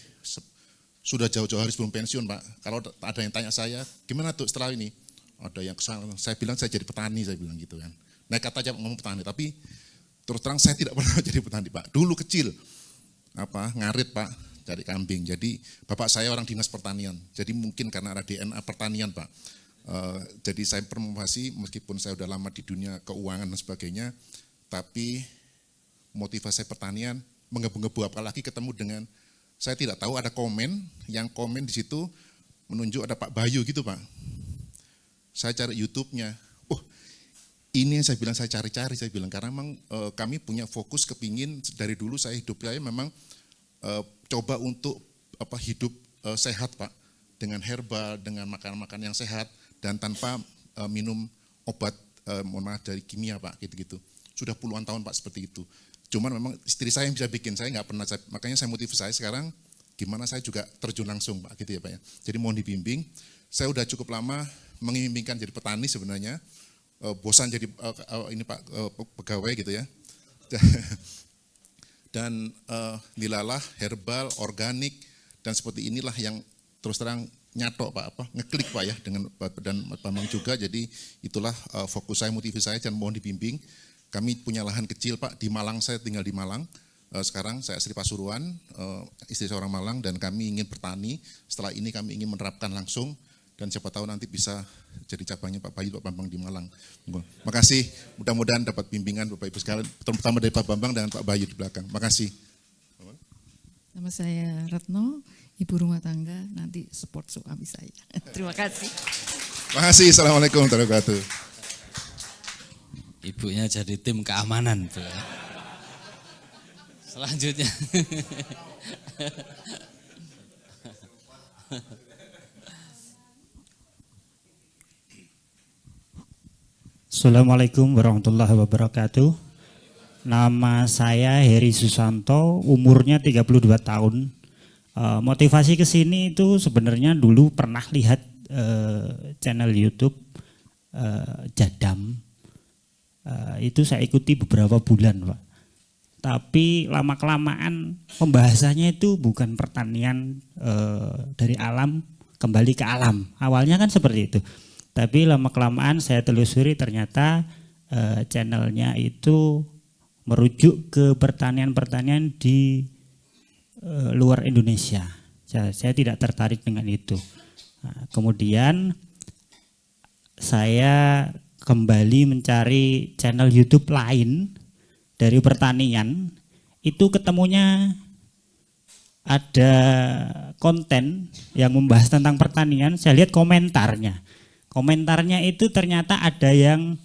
sudah jauh-jauh hari sebelum pensiun Pak. Kalau ada yang tanya saya, gimana tuh setelah ini? Ada yang kesana, saya bilang saya jadi petani, saya bilang gitu kan. Naik kata aja ngomong petani, tapi terus terang saya tidak pernah jadi petani Pak. Dulu kecil, ngarit Pak, cari kambing. Jadi bapak saya orang dinas pertanian, jadi mungkin karena ada DNA pertanian Pak. Jadi saya promosi meskipun saya udah lama di dunia keuangan dan sebagainya, tapi motivasi saya pertanian, menggebu-gebu apalagi ketemu dengan, saya tidak tahu ada yang komen di situ menunjuk ada Pak Bayu gitu Pak. Saya cari YouTube-nya, ini yang saya bilang saya cari-cari, saya bilang karena memang kami punya fokus kepingin dari dulu hidup saya memang coba untuk hidup sehat Pak, dengan herbal, dengan makanan-makanan yang sehat dan tanpa minum obat mohon maaf dari kimia Pak, gitu-gitu. Sudah puluhan tahun Pak seperti itu. Cuman memang istri saya yang bisa bikin, saya nggak pernah, makanya saya motivasi saya sekarang gimana saya juga terjun langsung Pak, gitu ya Pak ya. Jadi mohon dibimbing. Saya udah cukup lama mengimbingkan jadi petani sebenarnya. Bosan jadi ini Pak pegawai gitu ya. Dan dilalah herbal, organik dan seperti inilah yang terus terang nyatok Pak ngeklik Pak ya dengan dan Bambang juga. Jadi itulah fokus saya, motivasi saya dan mohon dibimbing. Kami punya lahan kecil Pak di Malang, saya tinggal di Malang. Sekarang saya asli Pasuruan, istri saya orang Malang dan kami ingin bertani. Setelah ini kami ingin menerapkan langsung dan siapa tahu nanti bisa jadi cabangnya Pak Bayu, Pak Bambang di Malang. Makasih, mudah-mudahan dapat bimbingan Bapak Ibu sekalian, terutama dari Pak Bambang dan Pak Bayu di belakang. Makasih. Nama saya Retno, ibu rumah tangga, nanti support suami saya. Terima kasih. Makasih, Assalamualaikum warahmatullahi wabarakatuh. Ibunya jadi tim keamanan Bu. Selanjutnya. Assalamualaikum warahmatullahi wabarakatuh. Nama saya Heri Susanto, umurnya 32 tahun. Motivasi ke sini itu sebenarnya dulu pernah lihat channel YouTube Jadam. Itu saya ikuti beberapa bulan, Pak. Tapi lama-kelamaan pembahasannya itu bukan pertanian dari alam kembali ke alam. Awalnya kan seperti itu. Tapi lama-kelamaan saya telusuri ternyata channelnya itu merujuk ke pertanian-pertanian di luar Indonesia. Saya tidak tertarik dengan itu. Nah, kemudian saya kembali mencari channel YouTube lain dari pertanian. Itu ketemunya ada konten yang membahas tentang pertanian. Saya lihat komentarnya. Komentarnya itu ternyata ada yang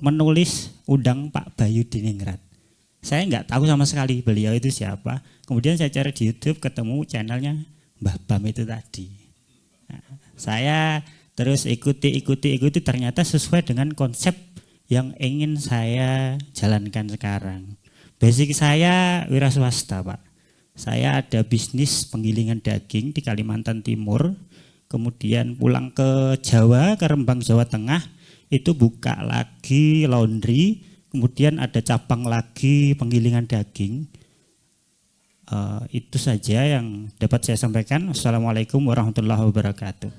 menulis undang Pak Bayu Diningrat. Saya nggak tahu sama sekali beliau itu siapa. Kemudian saya cari di YouTube ketemu channelnya Mbah Bam itu tadi. Nah, saya terus ikuti ternyata sesuai dengan konsep yang ingin saya jalankan sekarang. Basic saya wira swasta, Pak. Saya ada bisnis penggilingan daging di Kalimantan Timur. Kemudian pulang ke Jawa, ke Rembang, Jawa Tengah, itu buka lagi laundry, kemudian ada cabang lagi penggilingan daging. Itu saja yang dapat saya sampaikan. Assalamualaikum warahmatullahi wabarakatuh.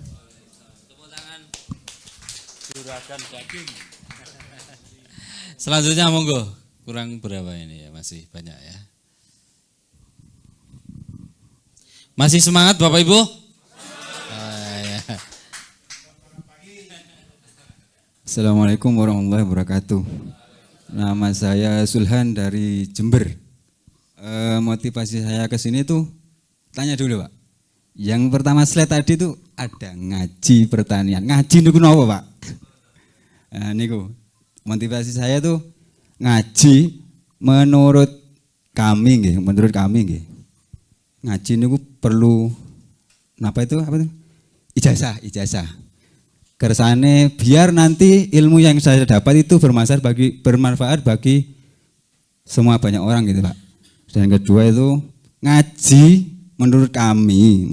Selanjutnya monggo. Kurang berapa ini ya? Masih banyak ya. Masih semangat Bapak Ibu? Assalamualaikum warahmatullahi wabarakatuh. Nama saya Sulhan dari Jember. Motivasi saya ke sini tuh tanya dulu, Pak. Yang pertama slide tadi tuh ada ngaji pertanian. Ngaji niku napa, Pak? Niku motivasi saya tuh ngaji menurut kami nggih. Ngaji niku perlu apa itu? Ijazah. Kersane biar nanti ilmu yang saya dapat itu bermanfaat bagi semua banyak orang gitu, Pak. Dan yang kedua itu ngaji menurut kami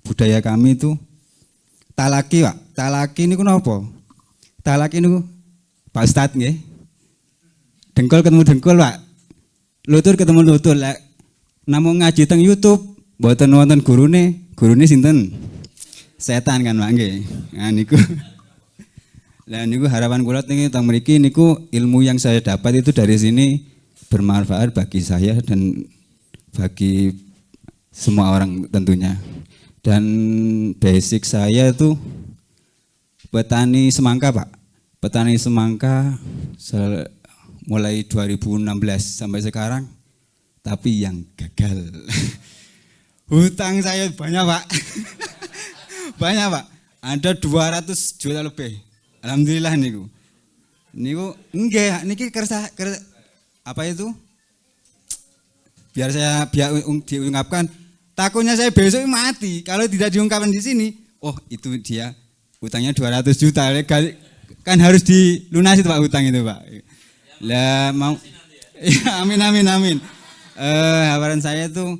budaya kami itu talaki, Pak. Talaki niku napa? Talaki niku Pak Ustad nggih. Dengkul ketemu dengkul, Pak. Lutut ketemu lutut. Namung ngaji teng YouTube mboten wonten gurune sinten? Setan kan, Pak nggih. Nah niku. Lah niku harapan kula teng mriki niku ilmu yang saya dapat itu dari sini bermanfaat bagi saya dan bagi semua orang tentunya. Dan basic saya itu petani semangka, Pak. Petani semangka mulai 2016 sampai sekarang, tapi yang gagal. Hutang saya banyak, Pak. Banyak, Pak. Ada 200 juta lebih. Alhamdulillah niku. Niku nggih, niki kersa apa itu? Biar diungkapkan, takutnya saya besok mati kalau tidak diungkapkan di sini. Oh, itu dia hutangnya 200 juta. Kan harus dilunasi Pak hutang itu, Pak. Lah mau ya, amin. Harapan saya tuh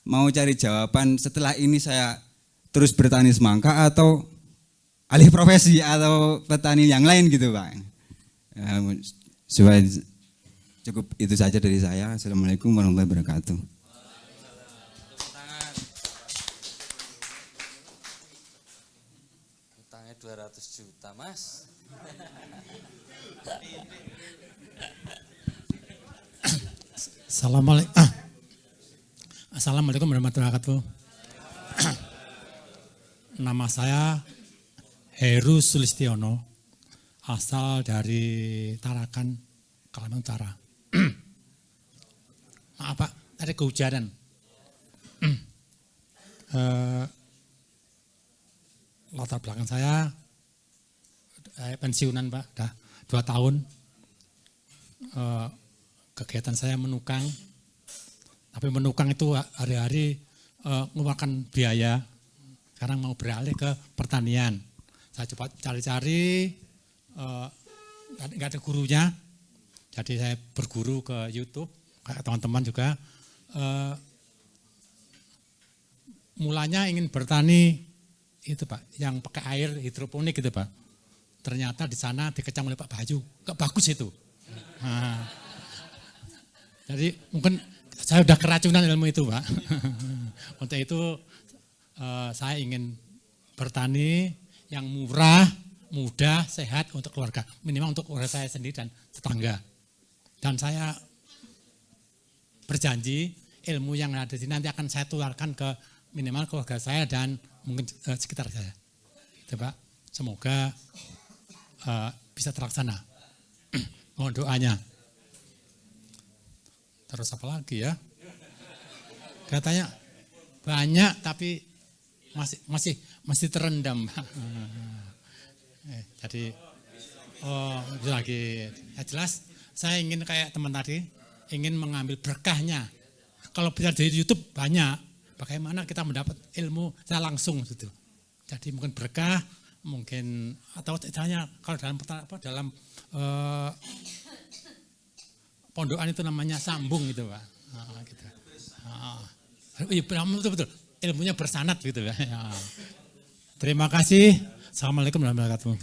mau cari jawaban setelah ini saya terus bertani semangka atau alih profesi atau petani yang lain gitu, Pak. Supaya cukup itu saja dari saya. Assalamualaikum warahmatullahi wabarakatuh. Utangnya 200 juta, Mas. Assalamualaikum warahmatullahi wabarakatuh. Nama saya Heru Sulistiono, asal dari Tarakan, Kalimantan Utara. Maaf Pak, tadi kehujanan. Latar belakang saya pensiunan Pak, dah 2 tahun. kegiatan saya menukang. Tapi menukang itu hari-hari mengeluarkan biaya. Sekarang mau beralih ke pertanian. Saya coba cari-cari, nggak ada gurunya. Jadi saya berguru ke YouTube, kayak teman-teman juga. Mulanya ingin bertani itu Pak, yang pakai air hidroponik gitu Pak. Ternyata di sana dikecam oleh Pak Bayu, gak bagus itu. Nah, jadi mungkin saya udah keracunan ilmu itu Pak. Untuk itu saya ingin bertani yang murah, mudah, sehat untuk keluarga. Minimal untuk keluarga saya sendiri dan tetangga. Dan saya berjanji ilmu yang ada di sini nanti akan saya tularkan ke minimal keluarga saya dan mungkin sekitar saya. Itu Pak, semoga bisa terlaksana. Mohon doanya. Terus apa lagi ya? Katanya banyak tapi masih terendam. Jadi itu lagi. Ya jelas saya ingin kayak teman tadi, ingin mengambil berkahnya. Kalau bisa dari YouTube banyak. Bagaimana kita mendapat ilmu saya langsung gitu. Jadi mungkin berkah, mungkin atau istilahnya kalau dalam pondokan itu namanya sambung gitu Pak. Gitu. Iya betul. Ilmunya bersanad gitu ya. Terima kasih. Assalamualaikum warahmatullahi wabarakatuh.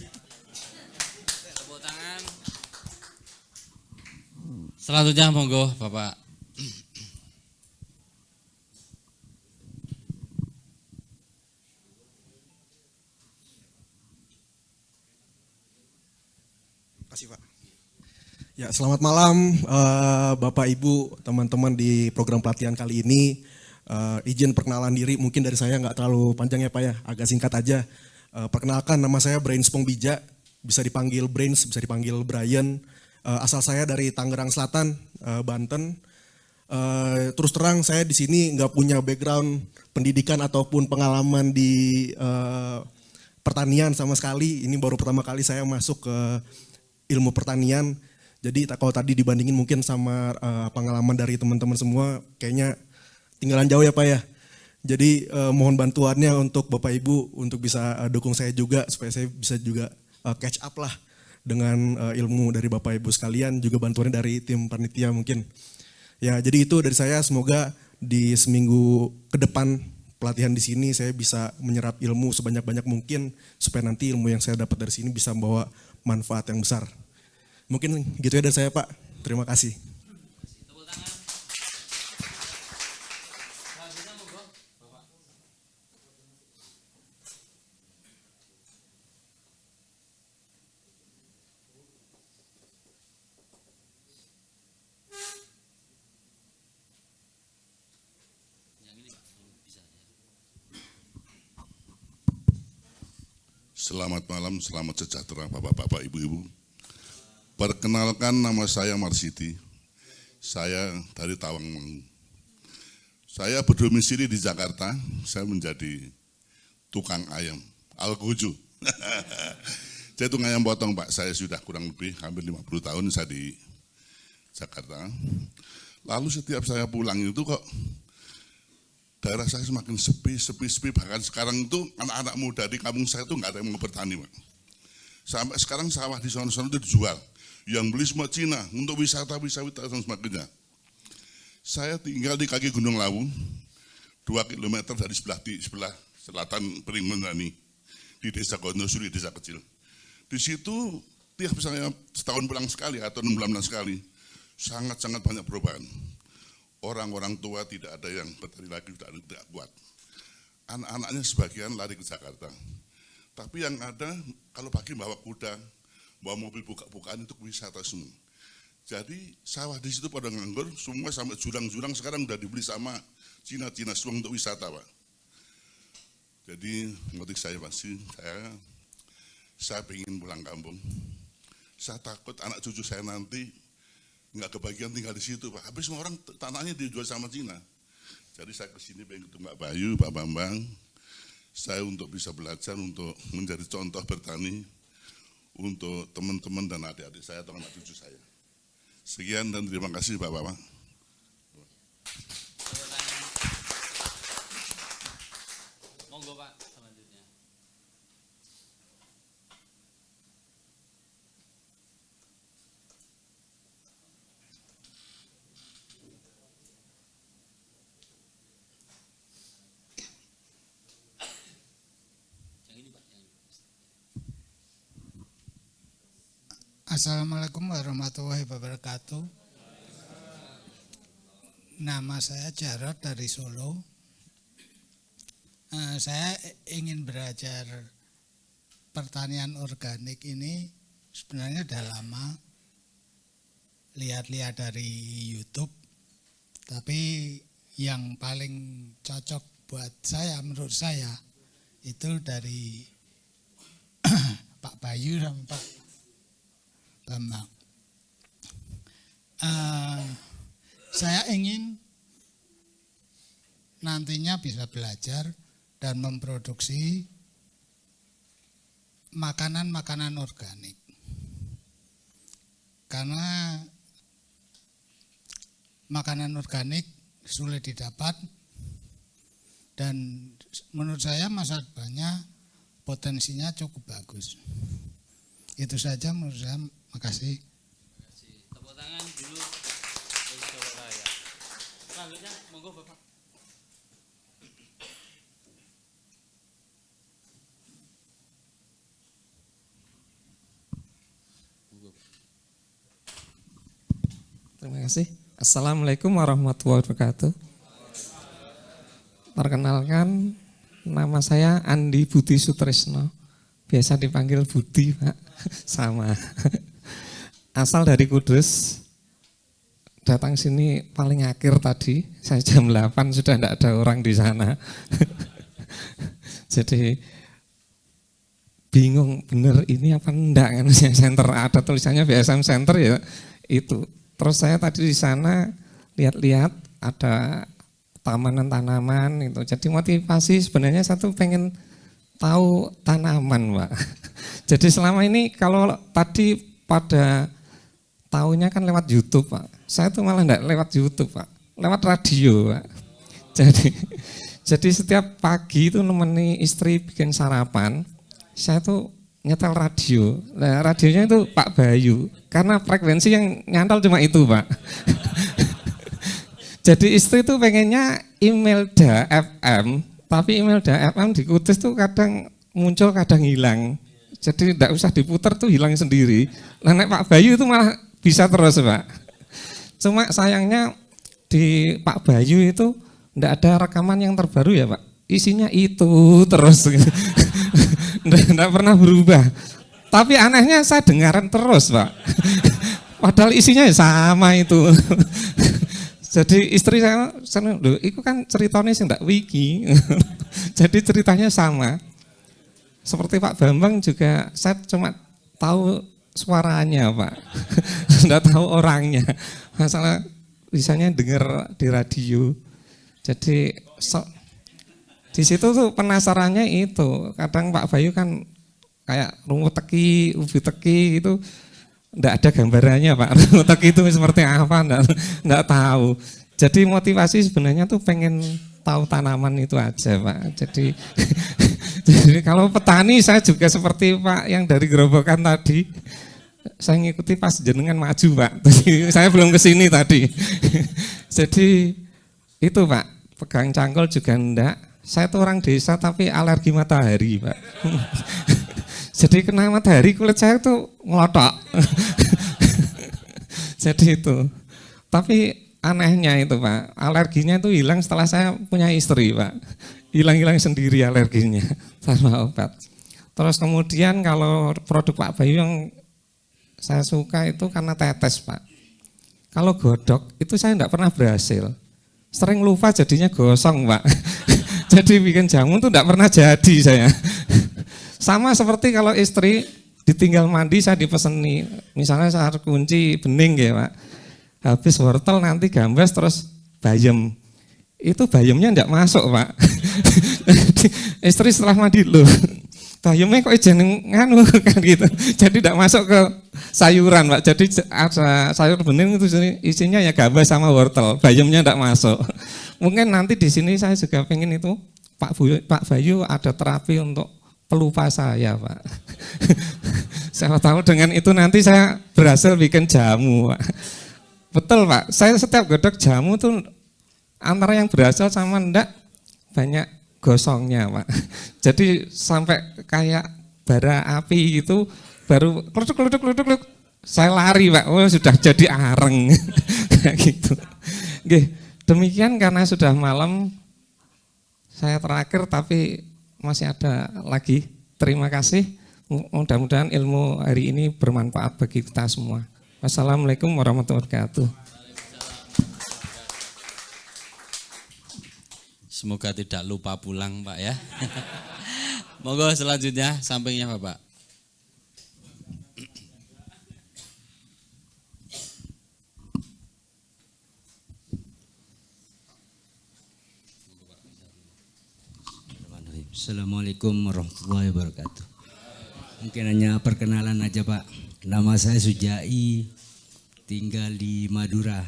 Tepuk tangan. Selanjutnya monggo Bapak. Ya, selamat malam Bapak Ibu, teman-teman di program pelatihan kali ini. Izin perkenalan diri, mungkin dari saya nggak terlalu panjang ya Pak ya, agak singkat aja. Perkenalkan, nama saya Brains Pongbija, bisa dipanggil Brains, bisa dipanggil Brian. Asal saya dari Tangerang Selatan, Banten. Terus terang saya di sini nggak punya background pendidikan ataupun pengalaman di pertanian sama sekali. Ini baru pertama kali saya masuk ke ilmu pertanian. Jadi kalau tadi dibandingin mungkin sama pengalaman dari teman-teman semua, kayaknya tinggalan jauh ya Pak ya. Jadi mohon bantuannya untuk Bapak Ibu untuk bisa dukung saya juga supaya saya bisa juga catch up lah dengan ilmu dari Bapak Ibu sekalian, juga bantuannya dari tim panitia mungkin. Ya jadi itu dari saya, semoga di seminggu ke depan pelatihan di sini saya bisa menyerap ilmu sebanyak-banyak mungkin supaya nanti ilmu yang saya dapat dari sini bisa membawa manfaat yang besar. Mungkin gitu ya dari saya Pak, terima kasih. Selamat malam, selamat sejahtera Bapak-bapak, Ibu-ibu. Perkenalkan, nama saya Marsidi. Saya dari Tawangmangu. Saya berdomisili di Jakarta. Saya menjadi tukang ayam, algojo. Saya tukang ayam potong Pak. Saya sudah kurang lebih hampir 50 tahun saya di Jakarta. Lalu setiap saya pulang itu kok daerah saya semakin sepi. Bahkan sekarang itu anak-anak muda di kampung saya itu nggak ada yang mau bertani Pak. Sampai sekarang sawah di sana-sana itu dijual. Yang beli semua Cina untuk wisata dan sebagainya. Saya tinggal di kaki Gunung Lawu, 2 km dari sebelah selatan Pringmendani, di desa Gondosuri, desa kecil. Di situ tiap misalnya setahun pulang sekali atau 6 bulan sekali, sangat-sangat banyak perubahan. Orang-orang tua tidak ada yang bertani lagi, tidak kuat. Anak-anaknya sebagian lari ke Jakarta. Tapi yang ada, kalau pagi bawa kuda, bawa mobil buka-bukaan itu wisata semua. Jadi sawah di situ pada nganggur, semua sampai jurang-jurang sekarang udah dibeli sama Cina semua untuk wisata Pak. Jadi motif saya pasti, saya pengen pulang kampung. Saya takut anak cucu saya nanti nggak kebagian tinggal di situ Pak. Habis semua orang tanahnya dijual sama Cina. Jadi saya kesini pengen ketemu Pak Bayu, Pak Bambang. Saya untuk bisa belajar untuk menjadi contoh bertani untuk teman-teman dan adik-adik saya atau anak cucu saya. Sekian dan terima kasih Bapak-Bapak. Monggo Pak, selanjutnya. Assalamualaikum warahmatullahi wabarakatuh. Nama saya Jarot dari Solo. Saya ingin belajar pertanian organik ini sebenarnya udah lama. Lihat-lihat dari YouTube. Tapi yang paling cocok buat saya, menurut saya, itu dari Pak Bayu sama Pak Bambang. Saya ingin nantinya bisa belajar dan memproduksi makanan-makanan organik. Karena makanan organik sulit didapat dan menurut saya masa depannya potensinya cukup bagus. Itu saja menurut saya. Makasih. Tepuk tangan dulu untuk Bapak saya. Selanjutnya monggo Bapak. Terima kasih. Assalamualaikum warahmatullahi wabarakatuh. Perkenalkan, nama saya Andi Budi Sutresno. Biasa dipanggil Budi, Pak. Sama. Asal dari Kudus. Datang sini paling akhir tadi. Saya jam 8 sudah tidak ada orang di sana. Jadi bingung bener ini apa enggak kan center, ada tulisannya BSM Center ya itu. Terus saya tadi di sana lihat-lihat ada tanaman itu. Jadi motivasi sebenarnya satu pengen tahu tanaman, Pak. Jadi selama ini kalau tadi pada tahunya kan lewat YouTube, Pak. Saya tuh malah enggak lewat YouTube, Pak. Lewat radio, Pak. Jadi setiap pagi itu nemeni istri bikin sarapan, saya tuh nyetel radio. Nah, radionya itu Pak Bayu. Karena frekuensi yang nyantol cuma itu, Pak. Jadi istri tuh pengennya Imelda FM, tapi Imelda FM di Kudus tuh kadang muncul, kadang hilang. Jadi tidak usah diputar tuh hilang sendiri. Nah, Pak Bayu itu malah bisa terus, Pak. Cuma sayangnya di Pak Bayu itu tidak ada rekaman yang terbaru ya, Pak. Isinya itu terus. Tidak pernah berubah. Tapi anehnya saya dengaran terus, Pak. Padahal isinya sama itu. Jadi istri saya itu kan ceritanya sih enggak wiki. Jadi ceritanya sama. Seperti Pak Bambang juga saya cuma tahu suaranya, Pak. Enggak tahu orangnya. Masalah misalnya dengar di radio. Jadi di situ tuh penasarannya itu. Kadang Pak Bayu kan kayak rumput teki, ubi teki itu enggak ada gambarannya, Pak. Rumput teki itu seperti apa enggak tahu. Jadi motivasi sebenarnya tuh pengen tahu tanaman itu aja, Pak. Jadi kalau petani saya juga seperti Pak yang dari Gerobokan tadi. Saya ngikuti pas jenengan maju, Pak. Jadi saya belum ke sini tadi. Jadi itu, Pak, pegang cangkul juga enggak. Saya tuh orang desa tapi alergi matahari, Pak. Jadi kena matahari kulit saya tuh ngelotok. Jadi itu. Tapi anehnya itu, Pak, alerginya itu hilang setelah saya punya istri, Pak. Hilang-hilang sendiri alerginya tanpa obat. Terus kemudian kalau produk Pak Bayu yang saya suka itu karena tetes, Pak. Kalau godok itu saya enggak pernah berhasil. Sering lupa jadinya gosong, Pak. Jadi bikin jamu tuh enggak pernah jadi saya. Sama seperti kalau istri ditinggal mandi saya dipeseni. Misalnya saya kunci bening ya, Pak. Habis wortel nanti gambas terus bayam. Itu bayamnya enggak masuk, Pak. Istri setelah mandi loh. Bayamnya kok jeneng nganu kan gitu. Jadi enggak masuk ke sayuran Pak. Jadi ada sayur bening itu isinya ya gabah sama wortel, bayamnya enggak masuk. Mungkin nanti di sini saya juga pengen itu Pak Bayu ada terapi untuk pelupa saya Pak. Saya tahu dengan itu nanti saya berhasil bikin jamu Pak. Betul Pak, saya setiap godok jamu tuh antara yang berhasil sama enggak banyak gosongnya Pak. Jadi sampai kayak bara api gitu baru kluduk, saya lari Pak, oh sudah jadi areng. Kayak gitu. Oke, demikian karena sudah malam saya terakhir tapi masih ada lagi. Terima kasih. Mudah-mudahan ilmu hari ini bermanfaat bagi kita semua. Wassalamualaikum warahmatullahi wabarakatuh. Semoga tidak lupa pulang Pak ya. Monggo selanjutnya sampingnya Bapak. Assalamualaikum warahmatullahi wabarakatuh. Mungkin hanya perkenalan aja Pak. Nama saya Sujai, tinggal di Madura.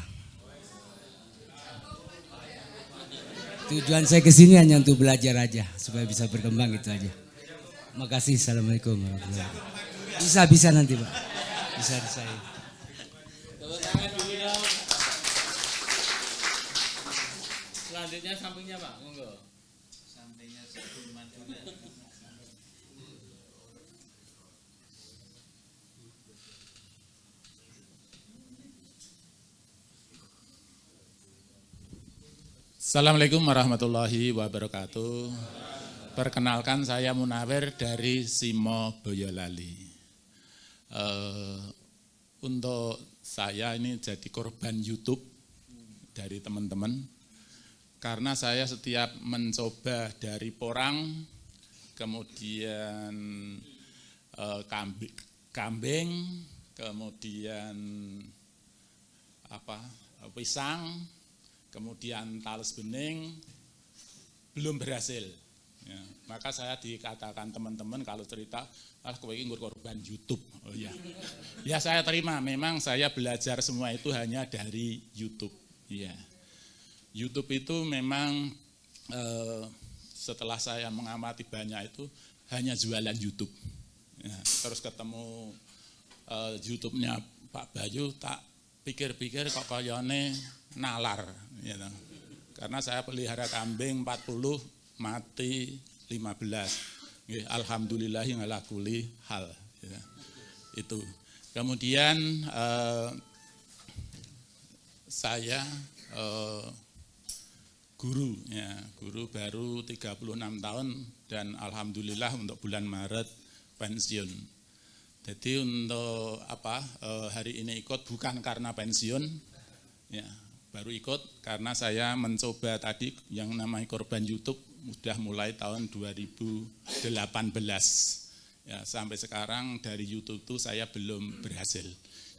Tujuan saya ke sini hanya untuk belajar aja, supaya bisa berkembang gitu aja. Makasih, assalamualaikum warahmatullahi wabarakatuh. Bisa nanti Pak, bisa saya. Selanjutnya sampingnya Pak, monggo. Sampingnya Madura. Assalamualaikum warahmatullahi wabarakatuh. Perkenalkan saya Munawir dari Simo Boyolali. Untuk saya ini jadi korban YouTube dari teman-teman. Karena saya setiap mencoba dari porang, kemudian kambing, kemudian pisang, kemudian talas bening, belum berhasil. Ya, maka saya dikatakan teman-teman kalau cerita, kowe iki korban YouTube. Oh ya. Ya saya terima, memang saya belajar semua itu hanya dari YouTube. Ya. YouTube itu memang setelah saya mengamati banyak itu hanya jualan YouTube. Ya, terus ketemu YouTube-nya Pak Bayu, tak pikir-pikir kok kayane nalar gitu. Karena saya pelihara kambing 40, mati 15. Nggih, alhamdulillah ala kulli hal gitu. Itu. Kemudian saya guru ya, guru baru 36 tahun dan alhamdulillah untuk bulan Maret pensiun. Jadi untuk hari ini ikut bukan karena pensiun ya. Baru ikut karena saya mencoba tadi yang namanya korban YouTube sudah mulai tahun 2018. Ya, sampai sekarang dari YouTube itu saya belum berhasil.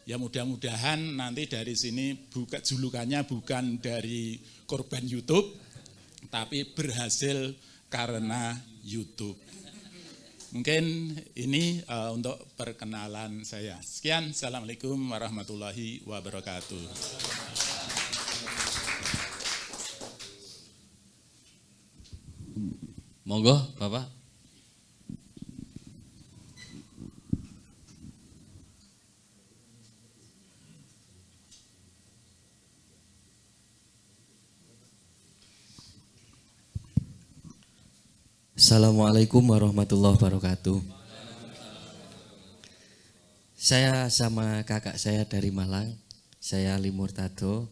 Ya mudah-mudahan nanti dari sini julukannya bukan dari korban YouTube, tapi berhasil karena YouTube. Mungkin ini untuk perkenalan saya. Sekian, Assalamualaikum warahmatullahi wabarakatuh. Monggo, Bapak. Assalamualaikum warahmatullahi wabarakatuh. Saya sama kakak saya dari Malang, saya Ali Murtado,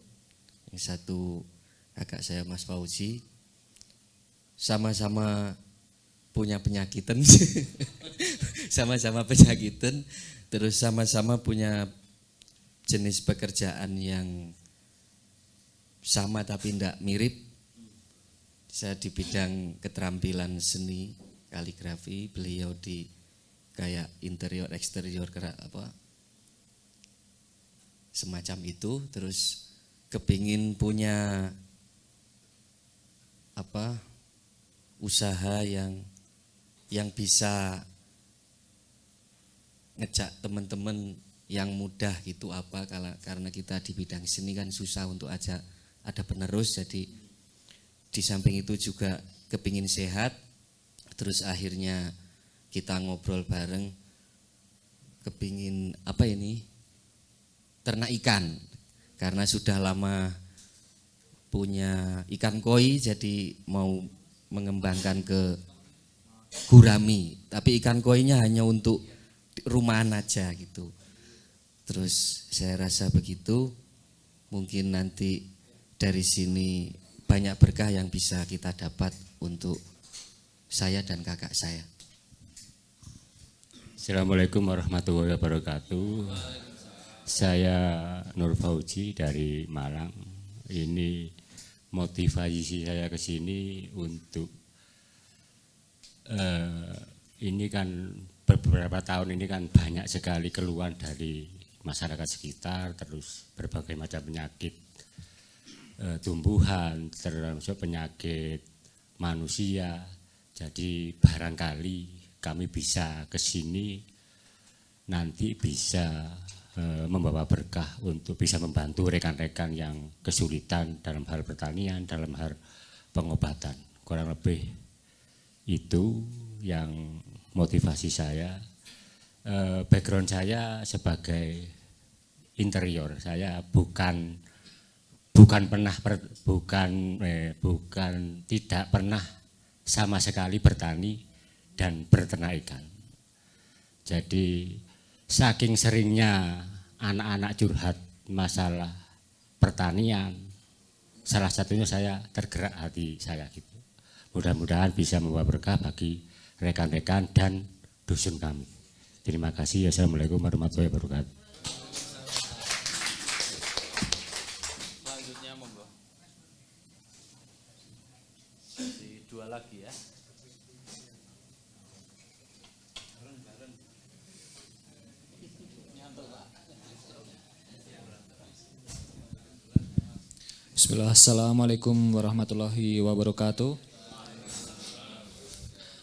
yang satu kakak saya Mas Fauzi. Sama-sama punya penyakitan, sama-sama penyakitan, terus sama-sama punya jenis pekerjaan yang sama tapi tidak mirip. Saya di bidang keterampilan seni kaligrafi, beliau di kayak interior eksterior semacam itu. Terus kepingin punya usaha yang bisa ngejak teman-teman yang mudah gitu apa, karena kita di bidang seni kan susah untuk ada penerus, jadi di samping itu juga kepingin sehat, terus akhirnya kita ngobrol bareng, kepingin ternak ikan, karena sudah lama punya ikan koi, jadi mau mengembangkan ke gurami, tapi ikan koinya hanya untuk rumahan aja gitu. Terus saya rasa begitu, mungkin nanti dari sini banyak berkah yang bisa kita dapat untuk saya dan kakak saya. Assalamualaikum warahmatullahi wabarakatuh. Saya Nur Fauzi dari Malang. Ini motivasi saya ke sini untuk ini kan beberapa tahun ini kan banyak sekali keluhan dari masyarakat sekitar, terus berbagai macam penyakit tumbuhan, termasuk penyakit manusia. Jadi barangkali kami bisa ke sini nanti bisa membawa berkah untuk bisa membantu rekan-rekan yang kesulitan dalam hal pertanian, dalam hal pengobatan. Kurang lebih itu yang motivasi saya. Background saya sebagai interior, saya bukan tidak pernah sama sekali bertani dan berternak ikan. Jadi saking seringnya anak-anak curhat masalah pertanian, salah satunya saya tergerak hati saya gitu. Mudah-mudahan bisa membawa berkah bagi rekan-rekan dan dusun kami. Terima kasih. Assalamualaikum warahmatullahi wabarakatuh. Selanjutnya monggo. Dua lagi ya. Bismillah, Assalamualaikum warahmatullahi wabarakatuh.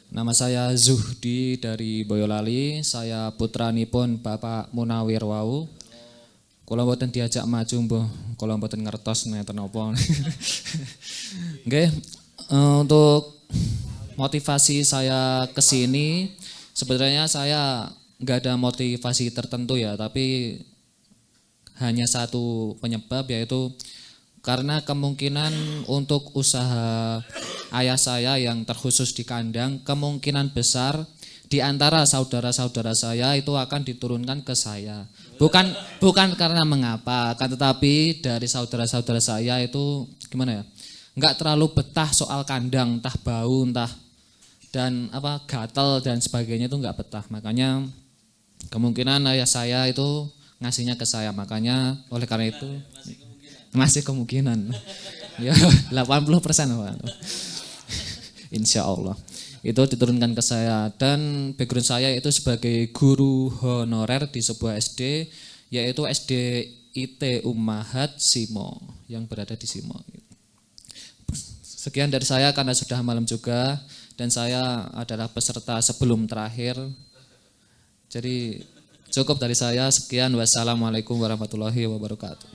Nama saya Zuhdi dari Boyolali. Saya putranipun Bapak Munawir wau. Kula mboten diajak maju mbah, kula mboten ngertos nenten napa. Nggih, untuk motivasi saya ke sini sebenarnya saya nggak ada motivasi tertentu ya, tapi hanya satu penyebab, yaitu karena kemungkinan untuk usaha ayah saya yang terkhusus di kandang, kemungkinan besar di antara saudara-saudara saya itu akan diturunkan ke saya. Bukan karena mengapa, akan tetapi dari saudara-saudara saya itu gimana ya, nggak terlalu betah soal kandang, entah bau, entah dan gatal dan sebagainya, itu nggak betah. Makanya kemungkinan ayah saya itu ngasihnya ke saya, makanya oleh karena itu masih kemungkinan ya 80% Pak. Insya Allah itu diturunkan ke saya. Dan background saya itu sebagai guru honorer di sebuah SD, yaitu SD IT Ummahat Simo yang berada di Simo. Sekian dari saya karena sudah malam juga, dan saya adalah peserta sebelum terakhir. Jadi cukup dari saya, sekian. Wassalamualaikum warahmatullahi wabarakatuh.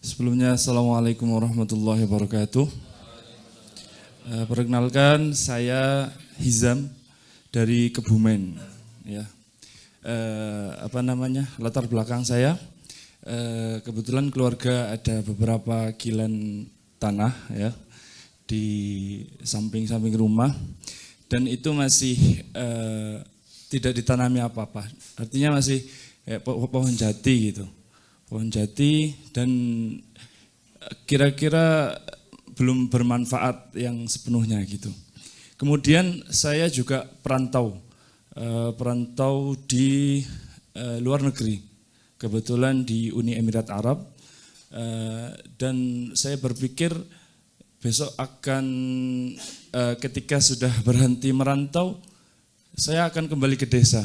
Sebelumnya Assalamualaikum warahmatullahi wabarakatuh. Perkenalkan, saya Hizam dari Kebumen. Ya, latar belakang saya, kebetulan keluarga ada beberapa kilan tanah ya di samping-samping rumah, dan itu masih tidak ditanami apa-apa. Artinya masih pohon jati gitu. Pohon jati, dan kira-kira belum bermanfaat yang sepenuhnya gitu. Kemudian saya juga perantau di luar negeri, kebetulan di Uni Emirat Arab, dan saya berpikir besok akan ketika sudah berhenti merantau, saya akan kembali ke desa.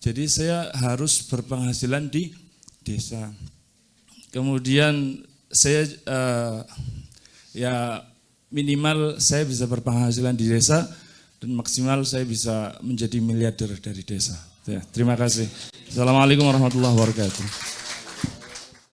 Jadi saya harus berpenghasilan di desa. Kemudian saya ya minimal saya bisa berpenghasilan di desa dan maksimal saya bisa menjadi miliarder dari desa. Ya, terima kasih. Assalamualaikum warahmatullahi wabarakatuh.